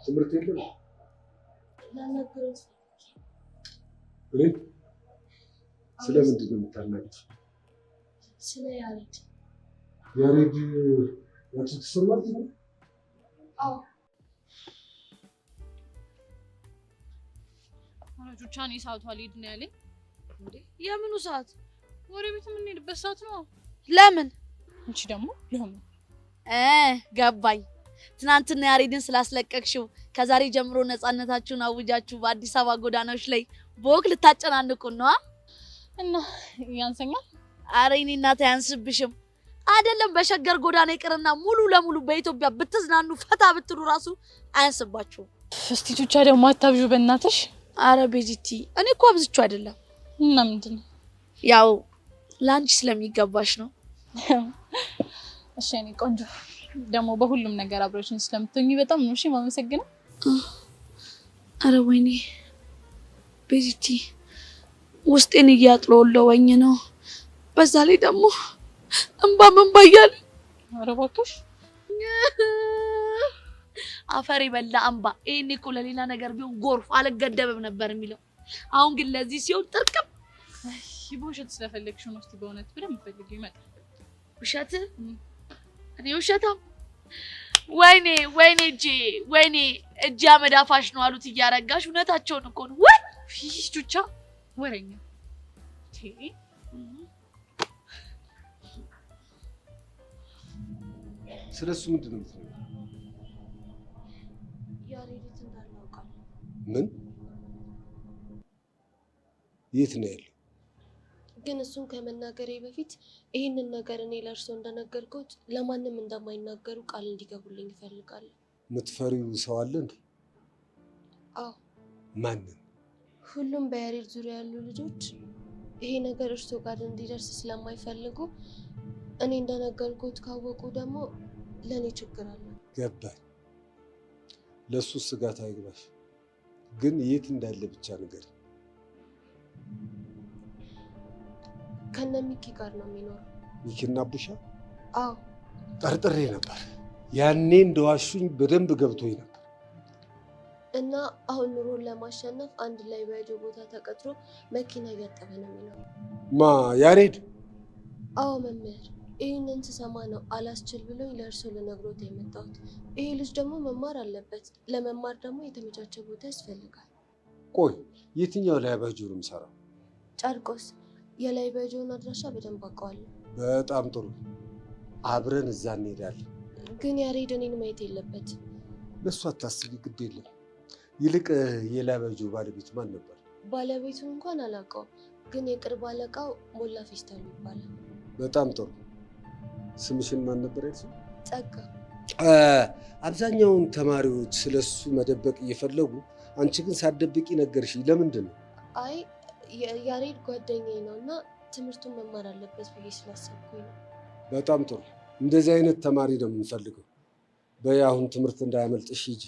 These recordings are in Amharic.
ትምህርት የለም ላናግረው ስለምንድን ነው የምታናግረው? ስለ ያሬድ ያቺ ትሰማት ነው? አዎ ቹቻኔ ሰዓቱ አልሄድ ነው ያለኝ። እንዴ የምኑ ሰዓት? ወደ ቤት የምንሄድበት ሰዓት ነው። ለምን? እንቺ ደግሞ ለምን? ገባኝ። ትናንትና ያሬድን ስላስለቀቅሽው ከዛሬ ጀምሮ ነፃነታችሁን አውጃችሁ በአዲስ አበባ ጎዳናዎች ላይ በወክ ልታጨናንቁን ነው እና ያንሰኛል? አረ እኔ እናቴ አያንስብሽም። አይደለም በሸገር ጎዳና ይቅርና ሙሉ ለሙሉ በኢትዮጵያ ብትዝናኑ ፈታ ብትሉ ራሱ አያንስባችሁም። እስቲ ቹቻ ደግሞ አታብዡ በእናትሽ። አረ ቤዚቲ እኔ እኮ አብዝቼው አይደለም። እና ምንድነው? ያው ላንቺ ስለሚገባሽ ነው። እሺ እኔ ቆንጆ ደግሞ በሁሉም ነገር አብሮሽን ስለምትሆኚ በጣም ነው እሺ ማመሰግነው። አረ ወይኔ ቤዚቲ ውስጤን እያጥለወለወኝ ነው። በዛ ላይ ደግሞ እንባ እያለ ኧረ እባክሽ አፈር ይበላ እንባ። ይሄኔ እኮ ለሌላ ነገር ቢሆን ጎርፍ አልገደብም ነበር የሚለው። አሁን ግን ለዚህ ሲሆን ጥርቅም። በውሸት ስለፈለግሽው ነው። እስቲ በእውነት በደንብ ፈልጊው ይመጣል። ውሸት? እኔ ውሸታም? ወይኔ እጄ አመዳፋሽ ነው አሉት እያረጋሽ። እውነታቸውን እኮ ነው። ወይ ቹቻ ወሬኛ ስለሱ ምንድን ነው የምትለው? ያሬድ እንዳለ አውቃለሁ። ምን? የት ነው ያለው? ግን እሱን ከመናገሬ በፊት ይህንን ነገር እኔ ለእርሶ እንደነገርኩት ለማንም እንደማይናገሩ ቃል እንዲገቡልኝ እፈልጋለሁ። የምትፈሪው ሰው አለ እንዴ? አዎ። ማንን? ሁሉም በያሬድ ዙሪያ ያሉ ልጆች ይሄ ነገር እርሶ ጋር እንዲደርስ ስለማይፈልጉ እኔ እንደነገርኩት ካወቁ ደግሞ ለኔ ችግር አለ። ገባኝ። ለሱ ስጋት አይግባሽ። ግን የት እንዳለ ብቻ ነገር ከነሚኪ ጋር ነው የሚኖረው። ሚኪና ቡሻ? አዎ። ጠርጥሬ ነበር። ያኔ እንደዋሹኝ በደንብ ገብቶኝ ነበር። እና አሁን ኑሮን ለማሸነፍ አንድ ላይ በጆ ቦታ ተቀጥሮ መኪና እያጠበ ነው የሚኖረው። ማ ያሬድ? አዎ መምህር፣ ይህንን ስሰማ ነው አላስችል ብሎኝ ለእርሶ ልነግሮት የመጣሁት። ይሄ ልጅ ደግሞ መማር አለበት። ለመማር ደግሞ የተመቻቸ ቦታ ያስፈልጋል። ቆይ የትኛው ላይ ባጆ ነው የምሰራው? ጨርቆስ። የላይ ባጆን አድራሻ በደንብ አውቀዋለሁ። በጣም ጥሩ፣ አብረን እዛ እንሄዳለን። ግን ያሬድ እኔን ማየት የለበት። ለሱ አታስቢ፣ ግድ የለም። ይልቅ የላባጆ ባለቤት ማን ነበር? ባለቤቱን እንኳን አላውቀውም፣ ግን የቅርብ አለቃው ሞላ ፌስታሉ ይባላል። በጣም ጥሩ። ስምሽን ማን ነበር ያልሽው? ጸጋ። አብዛኛውን ተማሪዎች ስለሱ መደበቅ እየፈለጉ አንቺ ግን ሳትደብቂ ነገርሽ። ለምንድን ነው? አይ ያሬድ ጓደኛዬ ነው እና ትምህርቱን መማር አለበት ብዬ ስላሰብኩኝ ነው። በጣም ጥሩ። እንደዚህ አይነት ተማሪ ነው የምንፈልገው። በይ አሁን ትምህርት እንዳያመልጥሽ ሂጂ።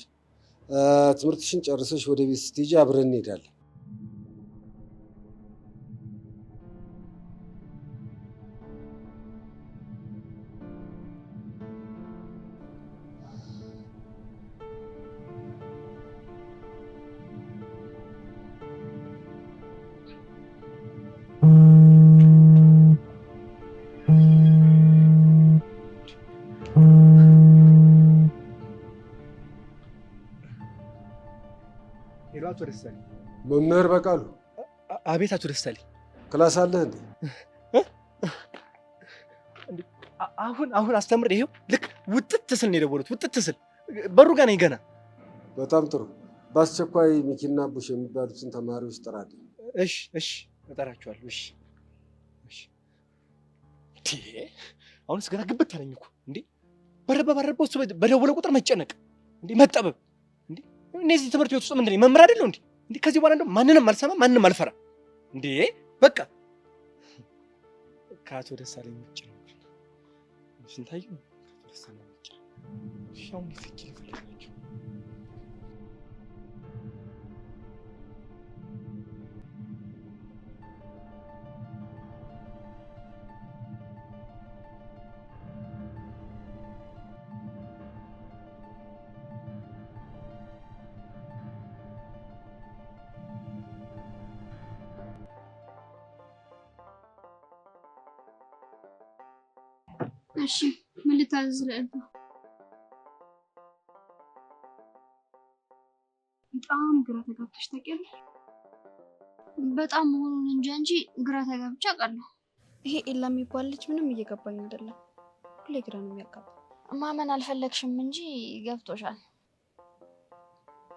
ትምህርትሽን ጨርሰሽ ወደ ቤት ስትሄጂ አብረን እንሄዳለን። አቶ ደሳለኝ። መምህር በቃሉ። አቤት አቶ ደሳለኝ። ክላስ አለህ እንዴ? አሁን አስተምር። ይሄው ልክ ውጥት ስል ነው የደወሉት። ውጥት ስል በሩ ጋር ነኝ ገና። በጣም ጥሩ። በአስቸኳይ ሚኪና ቡሽ የሚባሉትን ተማሪዎች ጥራልኝ። እሺ እጠራቸዋለሁ። እሺ። አሁንስ ገና ግብት አለኝ እኮ እንዴ! በረበ እሱ በደወለ ቁጥር መጨነቅ እንዴ! መጠበብ እንዴ! እነዚህ ትምህርት ቤት ውስጥ ምንድን ነው መምህር አይደለው እንዴ? ከዚህ በኋላ እንደው ማንንም አልሰማ ማንንም አልፈራ እንዴ! በቃ ከአቶ ደሳለኝ ውጭ ነው ስንታየው ከአቶ ደሳለኝ ውጭ ሻው እንዴት ይፈልጋችሁ? እሺ ምን ልታዝዝልህ? በጣም ግራ ተጋብተሽ ታውቂያለሽ? በጣም መሆኑን እንጂ ግራ ተጋብቼ አውቃለሁ። ይሄ ኤላ የሚባል ልጅ ምንም እየገባኝ አይደለም። ሁሌ ግራ ነው የሚያጋባው። ማመን አልፈለግሽም እንጂ ገብቶሻል።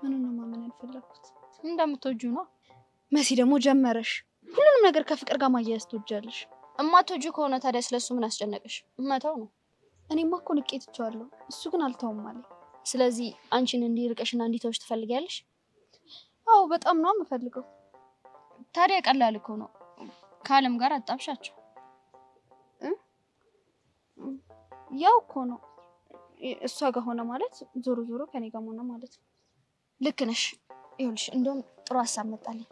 ምኑን ነው ማመን ያልፈለግኩት? እንደምትወጂው ነው። መሲ ደግሞ ጀመረሽ። ሁሉንም ነገር ከፍቅር ጋር ማያያዝ ትወጃለሽ። እማትወጂው ከሆነ ታዲያ ስለሱ ምን አስጨነቀሽ? መተው ነው። እኔማ እኮ ንቄ ትቼዋለሁ። እሱ ግን አልተውም አለኝ። ስለዚህ አንቺን እንዲርቅሽና እንዲተውሽ ትፈልጊያለሽ? አዎ በጣም ነው የምፈልገው። ታዲያ ቀላል እኮ ነው። ከአለም ጋር አጣብሻቸው። ያው እኮ ነው። እሷ ጋር ሆነ ማለት ዞሮ ዞሮ ከኔ ጋር ሆነ ማለት ነው። ልክ ነሽ። ይኸውልሽ እንደውም ጥሩ ሀሳብ መጣልኝ።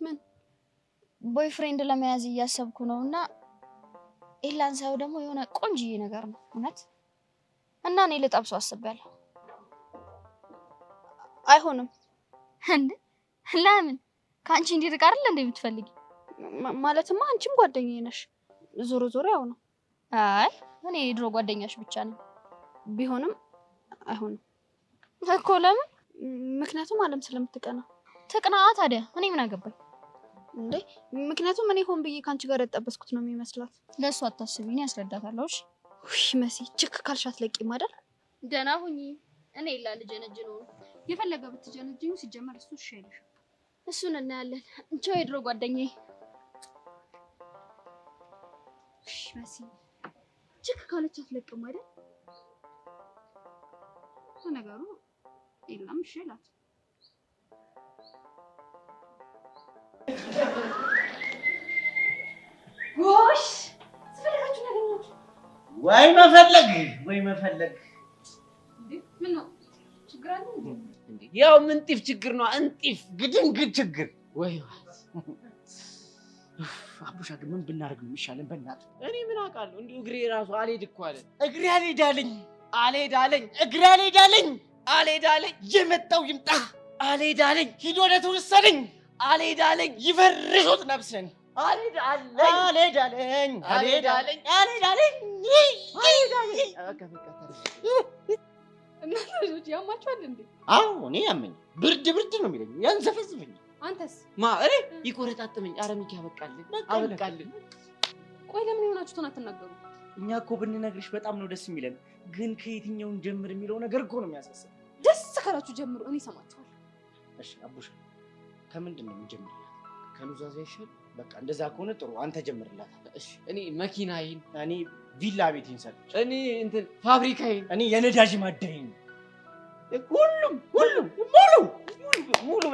ምን? ቦይፍሬንድ ለመያዝ እያሰብኩ ነው እና ኤላን ሳይው ደግሞ የሆነ ቆንጅዬ ነገር ነው እውነት እና እኔ ልጠብሰው አስቤያለሁ። አይሆንም። እንዴ ለምን? ከአንቺ እንዲርቅ አይደል እንዴ የምትፈልጊ? ማለትማ አንቺም ጓደኛዬ ነሽ። ዞሮ ዞሮ ያው ነው። አይ እኔ የድሮ ጓደኛሽ ብቻ ነኝ። ቢሆንም አይሆንም እኮ። ለምን? ምክንያቱም አለም ስለምትቀና። ትቅና ታዲያ እኔ ምን አገባኝ እንዴ? ምክንያቱም እኔ ሆን ብዬ ካንቺ ጋር ያጣበስኩት ነው የሚመስላት። ለእሱ አታስቢ፣ እኔ ያስረዳታለሁ። እሺ ውይ መሲ ችክ ካልሻት ለቂም አይደል? ደህና ሁኚ። እኔ ኤላ ልጀነጅ ነው። የፈለገ ብትጀነጅኝ ሲጀመር እሱ እሺ አይልሽም። እሱን እናያለን። ቻው የድሮ ጓደኛዬ። እሺ መሲ ችክ ካለቻት ለቅም አይደል? ነገሩ ኤላም እሺ ይላት። ጎሽ ስፈልጋችሁ ያገኛችሁ ወይ መፈለግ ምን ነው ችግር አለ እንዴ? ያው ምንጢፍ ችግር ነው። እንጢፍ ግድንግድ ችግር ወይ አቡሻ ግን ምን ብናደርግ ነው የሚሻለን? በእናትህ እኔ ምን አውቃለሁ። እንዲሁ እግሬ ራሱ አልሄድ እኮ አለ። እግሬ አልሄድ አለኝ። እግሬ አልሄድ አለኝ። የመጣው ይምጣ። አልሄድ አለኝ። ሂድ ወደ ተወሰደኝ። አልሄድ አለኝ። ይፈርሹት ነፍስን። አልሄድ አለኝ። እናንተ ልጆች ያማችኋል እንዴ? አዎ እኔ ያመኝ ብርድ ነው የሚለኝ፣ ያንዘፈዝፈኝ። አንተስ? እኔ ይቆረጣጥመኝ። ኧረ ሚኪ አበቃልን። ቆይ ለምን የሆናችሁትን አትናገሩ? እኛ እኮ ብንነግርሽ በጣም ነው ደስ የሚለን፣ ግን ከየትኛውን ጀምር የሚለው ነገር እኮ ነው የሚያሳስብ። ደስ ካላችሁ ጀምሩ፣ እኔ እሰማችኋለሁ። እሺ አቡሻ ከምንድን ነው የምንጀምርላት? ከኑዛዜ ይሻል። በቃ እንደዛ ከሆነ ጥሩ፣ አንተ ጀምርላት። እሺ እኔ መኪናዬን፣ እኔ ቪላ ቤቴን ሰጥቼ፣ እኔ እንትን ፋብሪካዬን፣ እኔ የነዳጅ ማደያዬን፣ ሙሉ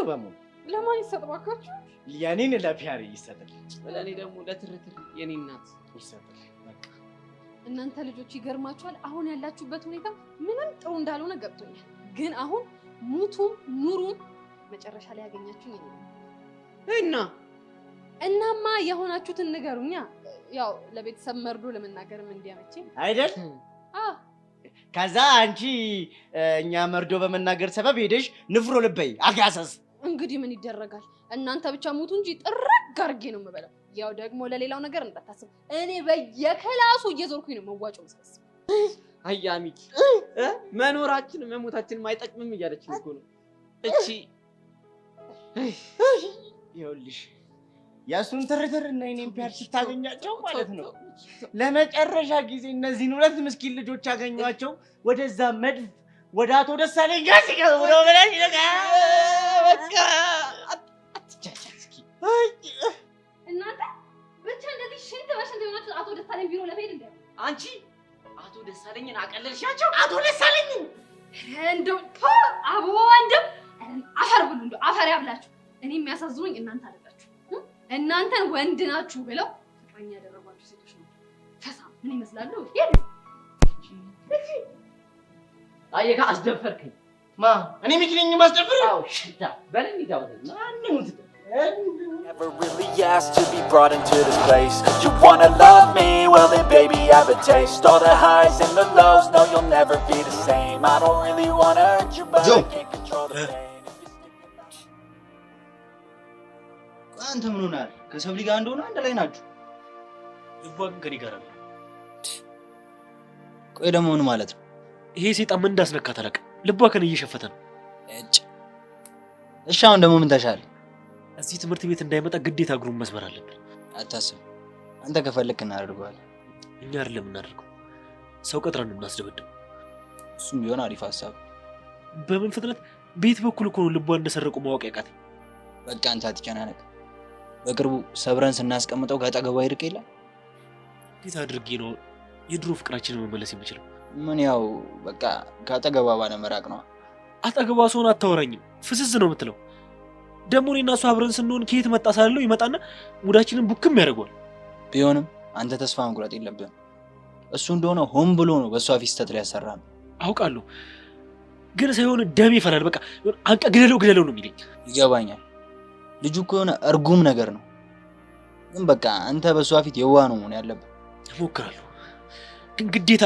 በሙሉ ለማን ይሰጥባካችሁ? የኔን ለፒያሬ ይሰጥል፣ ለኔ ደግሞ ለትርትር የኔ እናት ይሰጥል። በቃ እናንተ ልጆች ይገርማችኋል። አሁን ያላችሁበት ሁኔታ ምንም ጥሩ እንዳልሆነ ገብቶኛል። ግን አሁን ሙቱም ኑሩም መጨረሻ ላይ ያገኛችሁኝ እናማ የሆናችሁትን ንገሩኛ። ያው ለቤተሰብ መርዶ ለመናገርም እንዲያመችኝ አይደል? ከዛ አንቺ እኛ መርዶ በመናገር ሰበብ ሄደሽ ንፍሮ ልበይ አጋሰስ። እንግዲህ ምን ይደረጋል? እናንተ ብቻ ሞቱ እንጂ ጥርግ አድርጌ ነው የምበላው። ያው ደግሞ ለሌላው ነገር እንዳታስብ፣ እኔ በየክላሱ እየዞርኩኝ ነው መዋጮ መስበስብ። አያ ሚኪ መኖራችን መሞታችን አይጠቅምም እያለች እኮ ነው እቺ። ይኸውልሽ የእሱን ትርትር እና የኔን ፒያር ስታገኛቸው ማለት ነው ለመጨረሻ ጊዜ እነዚህን ሁለት ምስኪን ልጆች ያገኟቸው ወደዛ መድፍ ወደ አቶ ደሳለኝ ጋር ሲገቡ ነው ብለሽ በቃ አትቻቻል እስኪ። እናንተ ብቻ እንደዚህ ሽንት በሽንት የሆናችሁ አቶ ደሳለኝ ቢሮ ለመሄድ እንደ አንቺ አቶ ደሳለኝን አቀለልሻቸው። አቶ ደሳለኝ እንደው አቦ እንደው አፈር ብሉ፣ እንደው አፈር ያብላችሁ። እኔ የሚያሳዝኑኝ እናንተ አይደላችሁ። እናንተን ወንድ ናችሁ ብለው ፍቅረኛ ያደረጓችሁ ሴቶች ነው። ፈሳ ምን ይመስላሉ? አየካ አስደፈርከኝ። ማ እኔ ሚኪ ነኝ ማስደፈር? አዎ ሽታ በለኝ ታውተኝ ማንንም Never really asked to be brought into this place. You wanna love me? Well then baby I have a taste. All the highs and the lows, no you'll never be the same. I don't really wanna hurt you but I can't control the pain. አንተ ምን ሆናል? ከሰብሊ ጋር እንደሆነ አንድ ላይ ናችሁ። ልቧ ግን ከኔ ጋር ነው። ቆይ ደግሞ ምን ማለት ነው? ይሄ ሰይጣን ምን እንዳስነካት አላውቅም። ልቧ ከነ እየሸፈተ ነው። እሺ አሁን ደግሞ ምን ተሻለ? እዚህ ትምህርት ቤት እንዳይመጣ ግዴታ እግሩን መስበር አለብን። አታስብ፣ አንተ ከፈለክ እናደርገዋለን። እኛ አይደለም እናደርገው፣ ሰው ቀጥረን ነው እናስደበድበው። እሱም ቢሆን አሪፍ ሀሳብ። በምን ፍጥነት ቤት በኩል እኮ ነው ልቧን እንደሰረቁ ማወቅ ያቃተኝ። በቃ አንተ አትጨናነቅ። በቅርቡ ሰብረን ስናስቀምጠው ከአጠገቧ ይርቅ የለም። እንዴት አድርጌ ነው የድሮ ፍቅራችንን መመለስ የምችለው? ምን ያው በቃ ከአጠገቧ ባለመራቅ ነው። አጠገቧ ሰውን አታወራኝም፣ ፍስስ ነው የምትለው። ደግሞ እኔና እሱ አብረን ስንሆን ከየት መጣ ሳለው ይመጣና ሙዳችንን ቡክም ያደርገዋል። ቢሆንም አንተ ተስፋ መቁረጥ የለብህም። እሱ እንደሆነ ሆን ብሎ ነው በእሷ ፊት ስተት ሊያሰራ ነው። አውቃለሁ፣ ግን ሳይሆን ደሜ ይፈላል። በቃ አንቀ ግደለው ነው የሚለኝ። ይገባኛል። ልጁ እኮ የሆነ እርጉም ነገር ነው። ግን በቃ አንተ በእሷ ፊት የዋህ ነው መሆን ያለብህ። እሞክራለሁ፣ ግን ግዴታ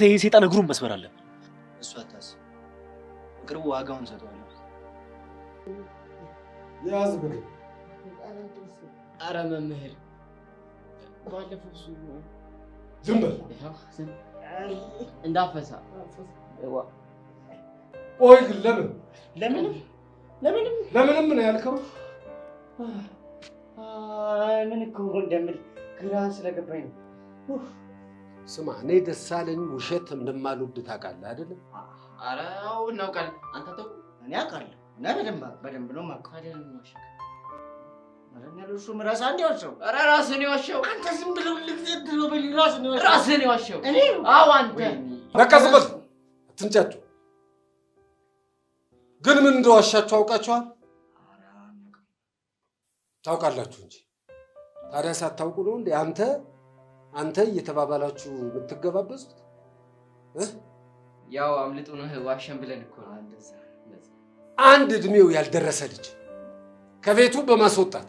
ይሄ ሰይጣን እግሩን መስበር አለብን። እሱ አታስብ፣ በቅርቡ ዋጋውን ሰጥቷል። ያዝ ብለ ኧረ መምህር ባለፈው እሱ ዝም በል እንዳፈሳ። ቆይ ግን ለምንም ነው ያልከው? ምን እኮ እንደምል ግራ ስለገባኝ ነው። ስማ፣ እኔ ደሳለኝ ውሸት እንደማልወድ ታውቃለህ አይደለም? ኧረ አዎ እናውቃለን። አንተ ተው። እኔ አውቃለሁ እና በደንብ ነው የማውቀው። አይደለም ዋሸው እሱ ራስህ አንዴ ዋሸው። ኧረ ራስህን የዋሸው አንተ። ዝም ብለው ልትዘድሮ በል ራስህን የዋሸው እኔ? አዎ አንተ። በቃ ዝም በል አትንጫጩ። ግን ምን እንደዋሻችሁ አውቃችኋል? ታውቃላችሁ እንጂ ታዲያ ሳታውቁ ነው እንዴ አንተ እየተባባላችሁ የምትገባበዙት? ያው አምልጡን ዋሸን ብለን እኮ ነው። አንድ እድሜው ያልደረሰ ልጅ ከቤቱ በማስወጣት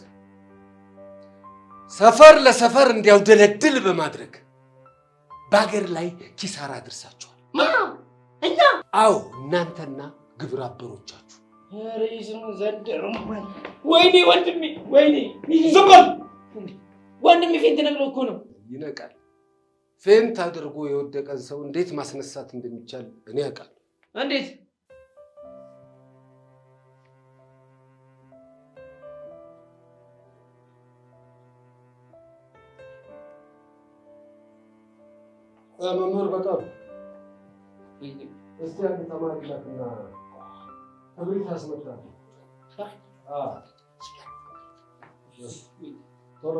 ሰፈር ለሰፈር እንዲያውደለድል በማድረግ በአገር ላይ ኪሳራ አድርሳችኋል። እኛ? አዎ እናንተና ግብረ አበሮቻችሁ። ሬዝም ዘንድሮ ወይኔ ወንድሜ፣ ወይኔ ዝም በል ወንድሜ። ፌንት ነግሮ እኮ ነው። ይነቃል። ፌንት አድርጎ የወደቀን ሰው እንዴት ማስነሳት እንደሚቻል እኔ አውቃለሁ። እንዴት? መምህር በቃሉ እስቲ አንድ ተማሪ ላክና ክብሪት አስመጣ። ቶሎ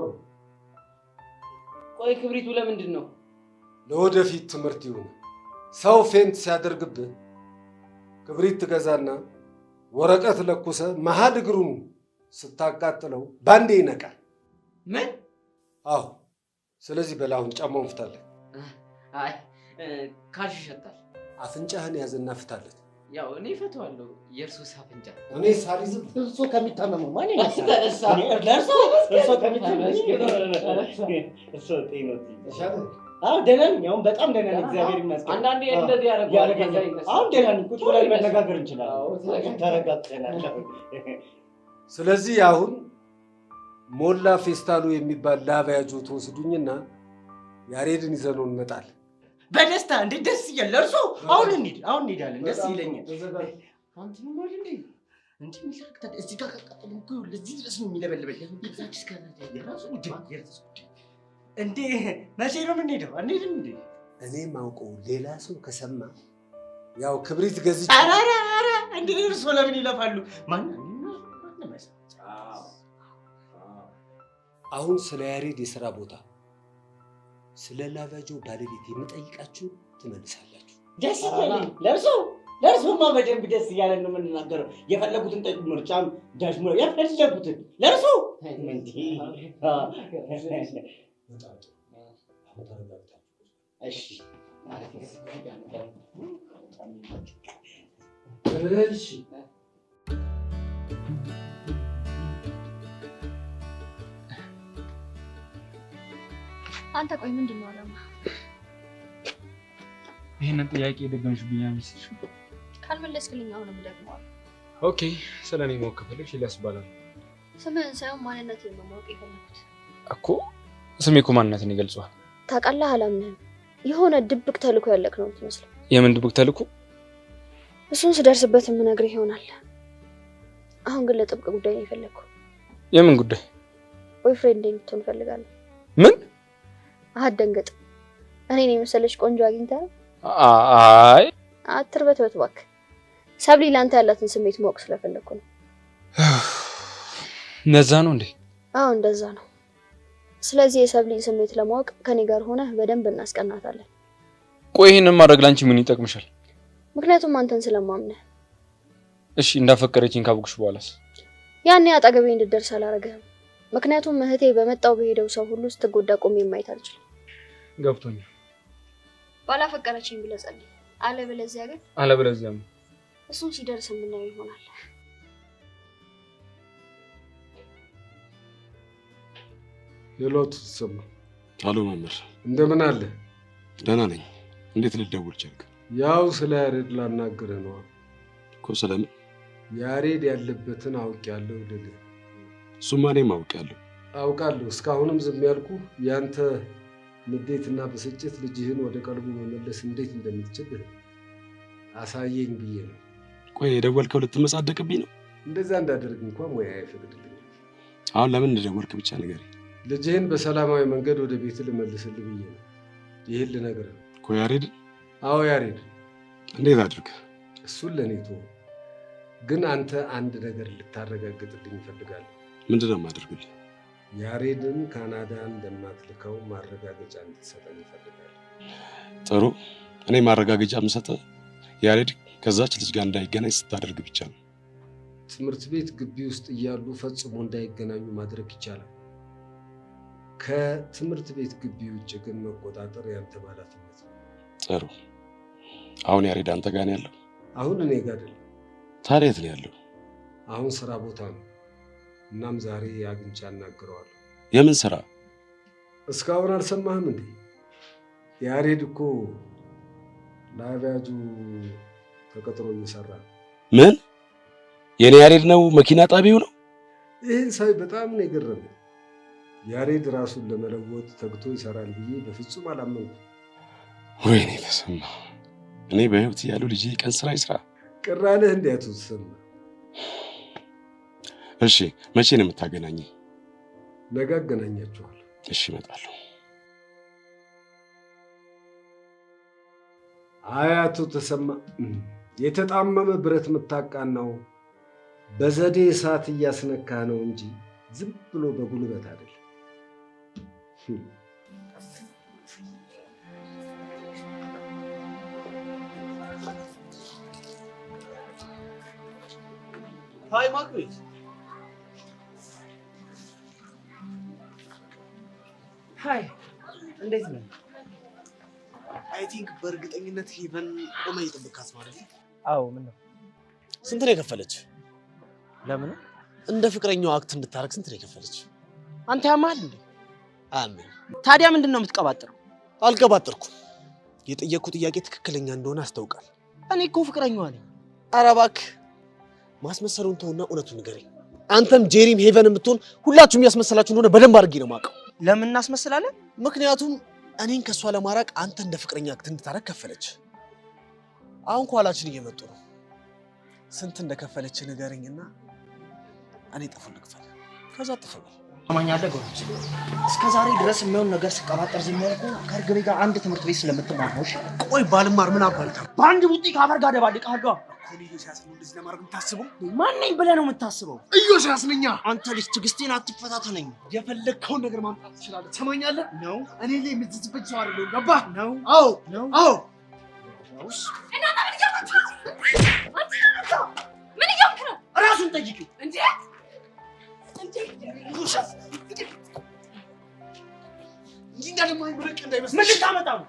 ቆይ ክብሪቱ ለምንድን ነው? ለወደፊት ትምህርት ይሁን። ሰው ፌንት ሲያደርግብህ ክብሪት ትገዛና ወረቀት ለኩሰ መሀል እግሩን ስታቃጥለው ባንዴ ይነቃል። ምን? አዎ። ስለዚህ በላሁን ጫማውን ፍታለት። አይ ካልሽ ይሸጣል። አፍንጫህን ያዝና ፍታለት። ያው እኔ ፈተዋለሁ። የእርሶ አፍንጫ እኔ ሳሊዝም እርሶ ከሚታመሙ ማን ይነሳል? እርሶ ከሚታመሙ እርሶ ጤኖት ይሻላል። አዎ ደህና ነኝ። አሁን በጣም ደህና ነኝ፣ እግዚአብሔር ይመስገን። አንዳንዴ እንደዚህ ያደርጋል። አሁን ደህና ነኝ። ቁጭ ብለን መነጋገር እንችላለን። ተረጋግተናል። ስለዚህ አሁን ሞላ ፌስታሉ የሚባል ላቫያጆ ተወስዱኝና ያሬድን ይዘነው እንመጣለን። በደስታ እንዴ! ደስ ይላል። እርሶ አሁን እንሄዳለን። ደስ ይለኛል። አንተ ምን ማለት እንዴ? እንዴ ሚላክታ እዚህ ጋር ቀጥሎ እኮ ለዚህ ድረስ ነው የሚለበልበል። ለዛች እስከናት የራሱ ጉዳይ እንዴ! መቼ ነው የምንሄደው? አንሄድም እንዴ? እኔ ማውቀው ሌላ ሰው ከሰማ ያው ክብሪት ገዝቼ። ኧረ እንዴ! እርሶ ለምን ይለፋሉ? አሁን ስለ ያሬድ የሥራ ቦታ ስለ ላቫጆ ባለቤት የምጠይቃችሁ ትመልሳላችሁ። ደስ ይላል። ለእርሶማ በደንብ ደስ እያለን ነው የምንናገረው። የፈለጉትን ጠይቁ። ምርጫም ዳሽሞ የፈለጉትን ለእርሶ እሺ አንተ ቆይ ምንድን ነው አላማ? ይሄንን ጥያቄ ደገምሽብኝ አምስሽ ካልመለስክልኝ አሁንም ደግመዋል። ኦኬ፣ ስለኔ ማወቅ ከፈለግሽ ኢልያስ እባላለሁ። ስምህን ሳይሆን ማንነትህን ነው ማወቅ የፈለኩት እኮ። ስሜ እኮ ማንነትን ይገልጸዋል። ታውቃለህ፣ አላምንህም። የሆነ ድብቅ ተልኮ ያለክ ነው የምትመስለው። የምን ድብቅ ተልኮ? እሱን ስደርስበት የምነግርህ ይሆናል። አሁን ግን ለጥብቅ ጉዳይ ነው የፈለግኩ። የምን ጉዳይ? ቦይፍሬንድ እንድትሆን እፈልጋለሁ። ምን? አትደንግጥ። እኔን የመሰለች ቆንጆ አግኝተህ? አይ አትርበትበት እባክህ። ሰብሊ ላንተ ያላትን ስሜት ማወቅ ስለፈለግኩ ነው። እንደዛ ነው እንዴ? አዎ እንደዛ ነው። ስለዚህ የሰብሊን ስሜት ለማወቅ ከኔ ጋር ሆነህ በደንብ እናስቀናታለን። ቆይ ይሄንን ማድረግ ላንቺ ምን ይጠቅምሻል? ምክንያቱም አንተን ስለማምነህ። እሺ እንዳፈቀረችኝ ካወቅሽ በኋላስ? ያኔ አጠገቤ እንድትደርስ አላረገህም። ምክንያቱም እህቴ በመጣው በሄደው ሰው ሁሉ ስትጎዳ ቆሜ ማየት አልችልም። ገብቶኛል። ባላፈቀረችኝ ብለህ ጸልይ። አለበለዚያ እሱን ሲደርስ የምናየው ይሆናል። ሌሎት ሰማ። አሎ መምህር፣ እንደምን አለ? ደህና ነኝ። እንዴት ልደውል ቻልክ? ያው ስለ ያሬድ ላናግርህ ነው እኮ። ስለምን? ያሬድ ያለበትን አውቄያለሁ ልልህ። እሱማ እኔም አውቃለሁ። እስካሁንም ዝም ያልኩ ያንተ ንዴትና ብስጭት ልጅህን ወደ ቀልቡ መመለስ እንዴት እንደምትችል አሳየኝ ብዬ ነው። ቆይ የደወልከው ልትመጻደቅብኝ ነው? እንደዛ እንዳደርግ እንኳን ሙያ አይፈቅድልኝም። አሁን ለምን እንደደወልክ ብቻ ንገረኝ። ልጅህን በሰላማዊ መንገድ ወደ ቤት ልመልስልህ ብዬ ነው። ይህን ልነግርህ ነው እኮ። ያሬድ? አዎ ያሬድ። እንዴት አድርግ? እሱን ለእኔ ተወው። ግን አንተ አንድ ነገር ልታረጋግጥልኝ እፈልጋለሁ። ምንድን ነው የማደርግልህ? ያሬድን ካናዳ እንደማትልከው ማረጋገጫ እንድትሰጠኝ እፈልጋለሁ። ጥሩ። እኔ ማረጋገጫ የምሰጠህ ያሬድ ከዛች ልጅ ጋር እንዳይገናኝ ስታደርግ ብቻ ነው። ትምህርት ቤት ግቢ ውስጥ እያሉ ፈጽሞ እንዳይገናኙ ማድረግ ይቻላል። ከትምህርት ቤት ግቢ ውጭ ግን መቆጣጠር ያንተ ኃላፊነት ነው። ጥሩ። አሁን ያሬድ አንተ ጋር ነው ያለው? አሁን እኔ ጋር አይደለም። ታዲያ የት ነው ያለው? አሁን ስራ ቦታ ነው። እናም ዛሬ አግኝቼ አናግረዋለሁ። የምን ስራ? እስካሁን አልሰማህም እንዴ? ያሬድ እኮ ለአብያጁ ተቀጥሮ እየሰራ ነው። ምን? የኔ ያሬድ ነው? መኪና ጣቢው ነው? ይህን ሳይ በጣም ነው የገረመኝ። ያሬድ ራሱን ለመለወጥ ተግቶ ይሰራል ብዬ በፍጹም አላመንኩም። ወይኔ ተሰማ፣ እኔ በህይወት ያለው ልጅ ቀን ስራ ይስራ። ቅር አለህ እንዴ አቶ ተሰማ? እሺ መቼ ነው የምታገናኘኝ? ነገ አገናኛችኋለሁ። እሺ እመጣለሁ። አይ አቶ ተሰማ፣ የተጣመመ ብረት የምታቃናው በዘዴ እሳት እያስነካ ነው እንጂ ዝም ብሎ በጉልበት አይደለም። ሃይ ማክቤት። ሃይ እንዴት ነህ? አይ ቲንክ በእርግጠኝነት ሄቨን ቆመ እየጠበካት ማለት ነው። አዎ ምን ነው? ስንት ነው የከፈለች? ለምን? እንደ ፍቅረኛው አክት እንድታረግ ስንት ነው የከፈለች? አንተ ያማል እንዴ? አሜን። ታዲያ ምንድን ነው የምትቀባጥረው? አልቀባጥርኩም። የጠየቅኩ ጥያቄ ትክክለኛ እንደሆነ አስታውቃል። እኔ እኮ ፍቅረኛዋ ነኝ። ኧረ እባክህ ማስመሰሉን ተውና እውነቱን ንገረኝ። አንተም ጄሪም ሄቨን የምትሆን ሁላችሁም ያስመሰላችሁ እንደሆነ በደንብ አድርጌ ነው የማውቀው። ለምን እናስመስላለን? ምክንያቱም እኔን ከእሷ ለማራቅ አንተ እንደ ፍቅረኛ አክት እንድታረግ ከፈለች። አሁን ከኋላችን እየመጡ ነው። ስንት እንደከፈለች ንገረኝና እኔ ጥፉን ልክፈል። ከዛ ጥፍበል አማኛለህ ጎች። እስከ ዛሬ ድረስ የሚሆን ነገር ስቀባጠር ዝም ያልኩ ከእርግቤ ጋር አንድ ትምህርት ቤት ስለምትማር ነው። ቆይ ባልማር ምን አባልታ? በአንድ ቡጢ ከአፈር ጋር ደባልቃለሁ። ኢዮስያስ ነው እንደዚህ ለማድረግ የምታስበው? ማን ነኝ ብለህ ነው የምታስበው? ኢዮስያስ ነኝ። አንተ ልጅ ትዕግስቴን አትፈታተነኝ። የፈለግከውን ነገር ማምጣት ትችላለህ። ትሰማኛለህ? ነው እኔ ላይ የምትዝበት ሰው አይደለሁም። ገባህ? ነው። አዎ ነው። አዎ። ምን እያልክ ነው? ራሱን ጠይቂው እንዴ! እንዲህ እንደማይመረቅ እንዳይመስል። ምን ልታመጣ ነው?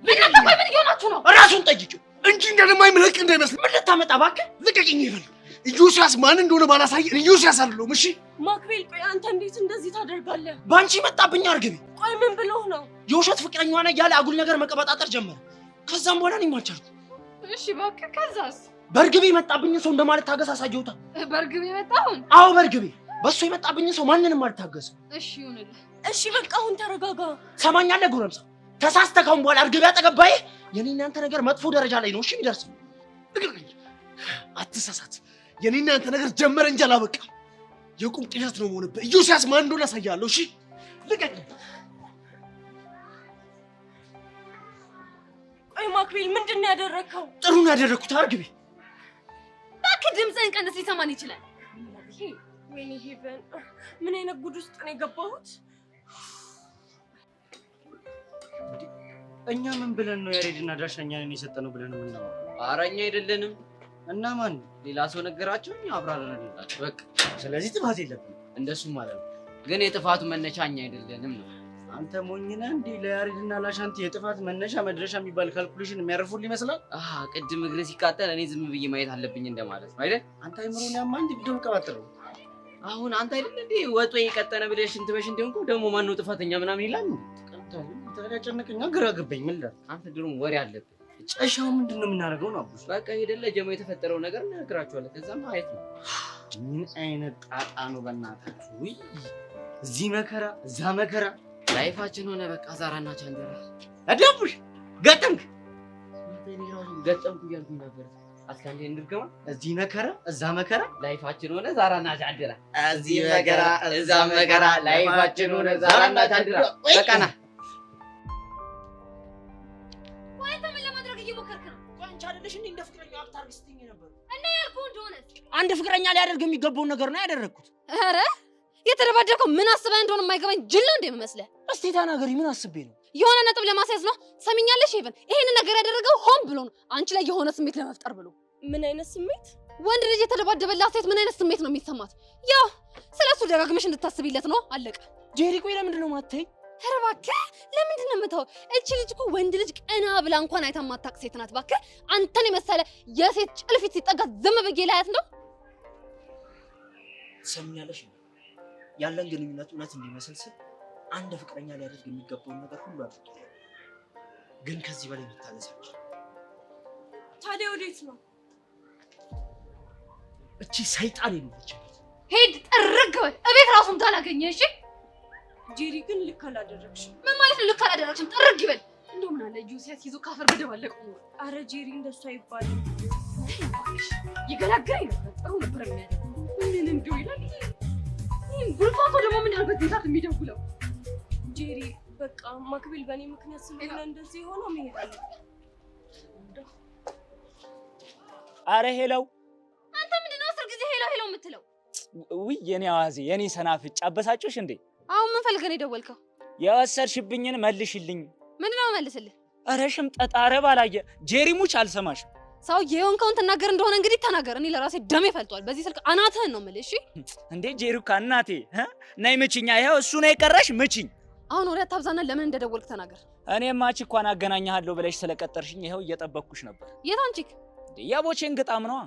ምን እየሆናችሁ ነው? ራሱን ጠይቂው እንጂ እንደማይመረቅ እንዳይመስል። ምን ልታመጣ? እባክህ ልቀቂኝ። ይበል ኢዮስያስ ማን እንደሆነ ባላሳይ ኢዮስያስ አይደለሁም። እሺ ማክቤል፣ ቆይ አንተ እንዴት እንደዚህ ታደርጋለህ? ባንቺ መጣብኝ አርግቢ። ቆይ ምን ብለው ነው? የውሸት ፍቅረኛዋ ነኝ ያለ አጉል ነገር መቀበጣጠር ጀመረ። ከዛም በኋላ እኔም አልቻልኩም። እሺ እባክህ። ከዛስ? በእርግቤ የመጣብኝ ሰው እንደማለት ታገስ አሳየውታ። በእርግቤ የመጣውን? አዎ በእርግቤ። በሱ የመጣብኝ ሰው ማንንም አልታገስም። እሺ ይሁንልህ። እሺ በቃ አሁን ተረጋጋ። ሰማኛለህ ጎረምሳ? ተሳስተከውን በኋላ እርግብ ያጠገባይ የኔ እናንተ ነገር መጥፎ ደረጃ ላይ ነው እሺ የሚደርሰው። አትሳሳት። የኔ እናንተ ነገር ጀመረ እንጂ አላበቃም። የቁም ቅዠት ነው የሆነብህ። ኢዮስያስ ማን እንደሆነ አሳያለሁ። እሺ ልቀቅ። ቆይ ማክቤል ምንድን ነው ያደረከው? ጥሩ ነው ያደረኩት እርግቤ። እባክህ ድምፅህን ቀንስ፣ ሊሰማን ይችላል። ወይኔ ሄቨን፣ ምን አይነት ጉድ ውስጥ ነው የገባሁት? እኛ ምን ብለን ነው ያሬድና ዳሽኛን የሰጠነው ብለን ነው? ኧረ እኛ አይደለንም። እና ማን? ሌላ ሰው ነገራቸው፣ እኛ አብራራንላቸው በቃ። ስለዚህ ጥፋት የለብንም እንደሱ ማለት ነው። ግን የጥፋቱ መነሻ እኛ አይደለንም ነው። አንተ ሞኝ ነህ እንዴ? ለያሬድና ላሻንቲ የጥፋት መነሻ መድረሻ የሚባል ካልኩሌሽን የሚያርፉልህ ይመስላል? ቅድም እግር ሲቃጠል እኔ ዝም ብዬ ማየት አለብኝ እንደማለት ነው አይደል? አንተ አይምሮን ያማ እንዴ ብደው ቀባጥረው። አሁን አንተ አይደል እንዴ ወጦ የቀጠነ ብለሽ እንት በሽንት እንኳን ደግሞ ማን ነው ጥፋተኛ ምናምን ይላል ነው። ታዲያ ጨነቀኛ፣ ግራ ገባኝ። ምን ላድርግ? አንተ ድሮም ወሬ አለብህ። ጨሻው ምንድነው የምናደርገው ነው? አቡሽ በቃ ሄደለ ጀሞ የተፈጠረው ነገር እናግራቸዋለን። ከዛም ማየት ነው። ምን አይነት ጣጣ ነው በእናታችሁ? ውይ እዚህ መከራ እዛ መከራ ላይፋችን ሆነ በቃ ዛራና ቻንደራ። አዳቡሽ ገጠምክ ገጠምኩ እያልኩኝ ነበር። አስካንዴ እንድርገማ እዚህ መከራ እዛ መከራ ላይፋችን ሆነ ዛራና ቻንደራ። እዚህ መከራ እዛ መከራ ላይፋችን ሆነ ዛራና ቻንደራ። በቃ ና አንድ ፍቅረኛ ሊያደርግ የሚገባውን ነገር ነው ያደረኩት። ኧረ የተደባደብከው ምን አስበህ እንደሆነ የማይገባኝ ጅል ነው እንደ የምመስልህ። እስቲ ተናገሪ፣ ምን አስቤ ነው? የሆነ ነጥብ ለማስያዝ ነው። ሰሚኛለሽ ሄቨን፣ ይሄን ነገር ያደረገው ሆን ብሎ ነው፣ አንቺ ላይ የሆነ ስሜት ለመፍጠር ብሎ። ምን አይነት ስሜት? ወንድ ልጅ የተደባደበላት ሴት ምን አይነት ስሜት ነው የሚሰማት? ያው ስለሱ ደጋግመሽ እንድታስቢለት ነው፣ አለቀ። ጄሪ ቆይ ለምንድን ነው የማትይኝ? ኧረ እባክህ ለምንድን ነው የምተው? እቺ ልጅ እኮ ወንድ ልጅ ቀና ብላ እንኳን አይታ የማታውቅ ሴት ናት። እባክህ አንተን የመሰለ የሴት ጭልፊት ሲጠጋ ዝም ብዬ ላያት ነው? ሰሚኛለሽ? ያለን ግንኙነት እውነት እንዲመስል ስል አንድ ፍቅረኛ ሊያደርግ የሚገባውን ነገር ሁሉ አድርጌ፣ ግን ከዚህ በላይ መታገሳች። ታዲያ ወዴት ነው? እቺ ሰይጣን የለች። ሄድ ጥርግ በል እቤት ራሱ እንዳላገኘህ። እሺ ጄሪ ግን ልክ አላደረግሽም። ምን ማለት ነው ልክ አላደረግሽም? ጥርግ ይበል። እንደው ምን አለ ጁሲያስ ይዞ ካፈር በደባለቀው ነው። አረ ጄሪ እንደሱ አይባልም። ይገላግለኝ ነበር፣ ጥሩ ነበር የሚያደርገው። ምን እንደው ይላል ይሄን ጉልፋቶ ደግሞ ምን ያህል በዚህ ሰዓት የሚደውለው? ጄሪ በቃ ማክቤል በእኔ ምክንያት ስለሆነ እንደዚህ ሆኖ መሄድ አለብኝ። አረ ሄለው፣ አንተ ምንድነው አስር ጊዜ ሄለው ሄለው የምትለው? ውይ የኔ አዋዜ የኔ ሰናፍጭ አበሳጮሽ እንዴ? አሁን ምን ፈልገህ ነው የደወልከው? የወሰድሽብኝን መልሽልኝ። ምንድነው መልስልህ? አረ ሽምጠጣ፣ አረ ባላየ ጄሪ ሙች አልሰማሽም። ሰው የሆንከውን ትናገር እንደሆነ እንግዲህ ተናገር። እኔ ለራሴ ደሜ ፈልቷል። በዚህ ስልክ አናትህን ነው የምልህ። እሺ እንዴ ጄሪካ እናቴ ነይ ምችኛ። ይኸው እሱ ነው የቀረሽ፣ ምችኝ። አሁን ወሬ አታብዛና ለምን እንደደወልክ ተናገር። እኔማ ቺኳን አገናኛለሁ ብለሽ ስለቀጠርሽኝ ይኸው እየጠበቅኩሽ ነበር። የታን ቺክ? የቦቼን ግጣም ነዋ።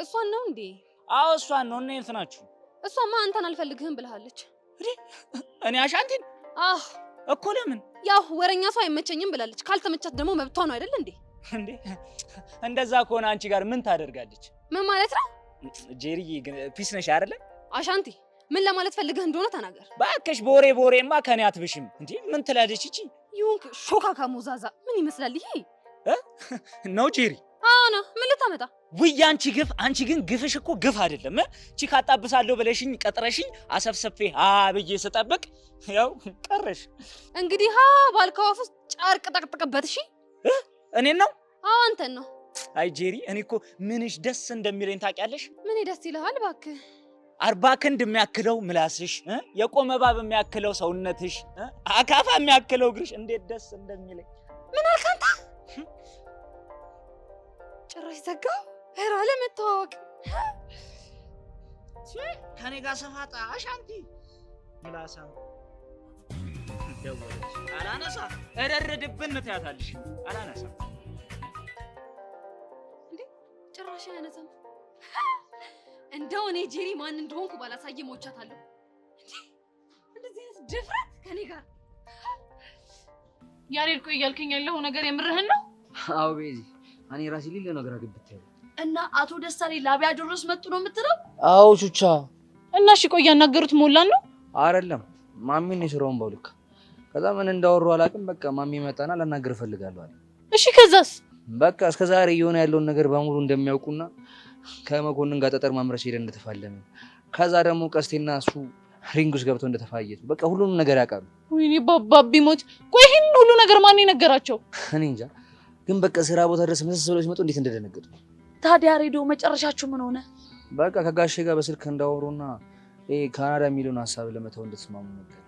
እሷን ነው እንዴ? አዎ እሷን ነው። እኔ እንት ናችሁ። እሷማ አንተን አልፈልግህም ብለሃለች። እኔ አሻንቲን እኮ ለምን? ያው ወረኛ ሰው አይመቸኝም ብላለች። ካልተመቻት ደግሞ መብቷ ነው አይደል እንዴ? እንዴ እንደዛ ከሆነ አንቺ ጋር ምን ታደርጋለች? ምን ማለት ነው? ጄሪዬ ግን ፒስ ነሽ አይደለ? አሻንቲ ምን ለማለት ፈልገህ እንደሆነ ተናገር። ባከሽ በወሬማ ከኔ አትብሽም እንዴ? ምን ትላለች እቺ? ይሁን ሾካካ ሞዛዛ ምን ይመስላል ይሄ? ነው ጄሪ? አዎ ነው። ምን ልታመጣ? ውይ አንቺ ግፍ! አንቺ ግን ግፍሽ እኮ ግፍ አይደለም። እቺ ካጣብሳለሁ ብለሽኝ ቀጥረሽኝ አሰፍሰፌ ብዬ ስጠብቅ ያው ቀረሽ። እንግዲህ ባልከው አፍ ውስጥ ጨርቅ ጠቅጥቀበት። እሺ እኔን ነው? አዎ አንተን ነው። አይ ጄሪ እኔ እኮ ምንሽ ደስ እንደሚለኝ ታውቂያለሽ? ምን ደስ ይልሃል እባክህ? 40 ክንድ የሚያክለው ምላስሽ፣ የቆመ እባብ የሚያክለው ሰውነትሽ፣ አካፋ የሚያክለው እግርሽ እንዴት ደስ እንደሚለኝ። ምን አልክ አንተ? ጭራሽ ዘጋው። ኧረ ለመተዋወቅ ከኔ ጋር ሰፋጣ አሻንቲ ምላሳ ደወለች። አላነሳ እረርድብን ትያታለሽ። አላነሳ እንዴ ጭራሽ አያነሳም። እንደው እኔ ጄሪ ማን እንደሆንኩ ባላሳየ ሞቻታለሁ። እንደዚህ አይነት ድፍረት ከኔ ጋር ያሬድ ቆይ እያልከኝ ያለው ነገር የምርህን ነው? አዎ ቤዚ እኔ ራሴ ሊለ ነገር አግብቻለሁ። እና አቶ ደሳሌ ላቢያ ድረስ መጡ ነው የምትለው? አዎ ቹቻ። እና እሺ ቆይ ያናገሩት ሞላን ነው? አይደለም ማሚን የስራውን ባሉካ ከዛ ምን እንዳወሩ አላውቅም። በቃ ማሚ መጣና ላናግር እፈልጋለሁ አለ። እሺ ከዛስ? በቃ እስከዛሬ እየሆነ ያለውን ነገር በሙሉ እንደሚያውቁና ከመኮንን ጋር ጠጠር ማምረስ ሄደን እንደተፋለመ ከዛ ደግሞ ቀስቴና እሱ ሪንግ ውስጥ ገብተው እንደተፋየቱ በቃ ሁሉንም ነገር ያውቃሉ። ወይኔ ባባቢ ሞት! ቆይ ይሄን ሁሉ ነገር ማን የነገራቸው? እኔ እንጃ፣ ግን በቃ ስራ ቦታ ድረስ መሰስ ብለው ሲመጡ እንዴት እንደደነገጡ። ታዲያ ሬዲዮ መጨረሻችሁ ምን ሆነ? በቃ ከጋሼ ጋር በስልክ እንዳወሩና ካናዳ የሚለውን ሀሳብ ለመተው እንደተስማሙ ነበር።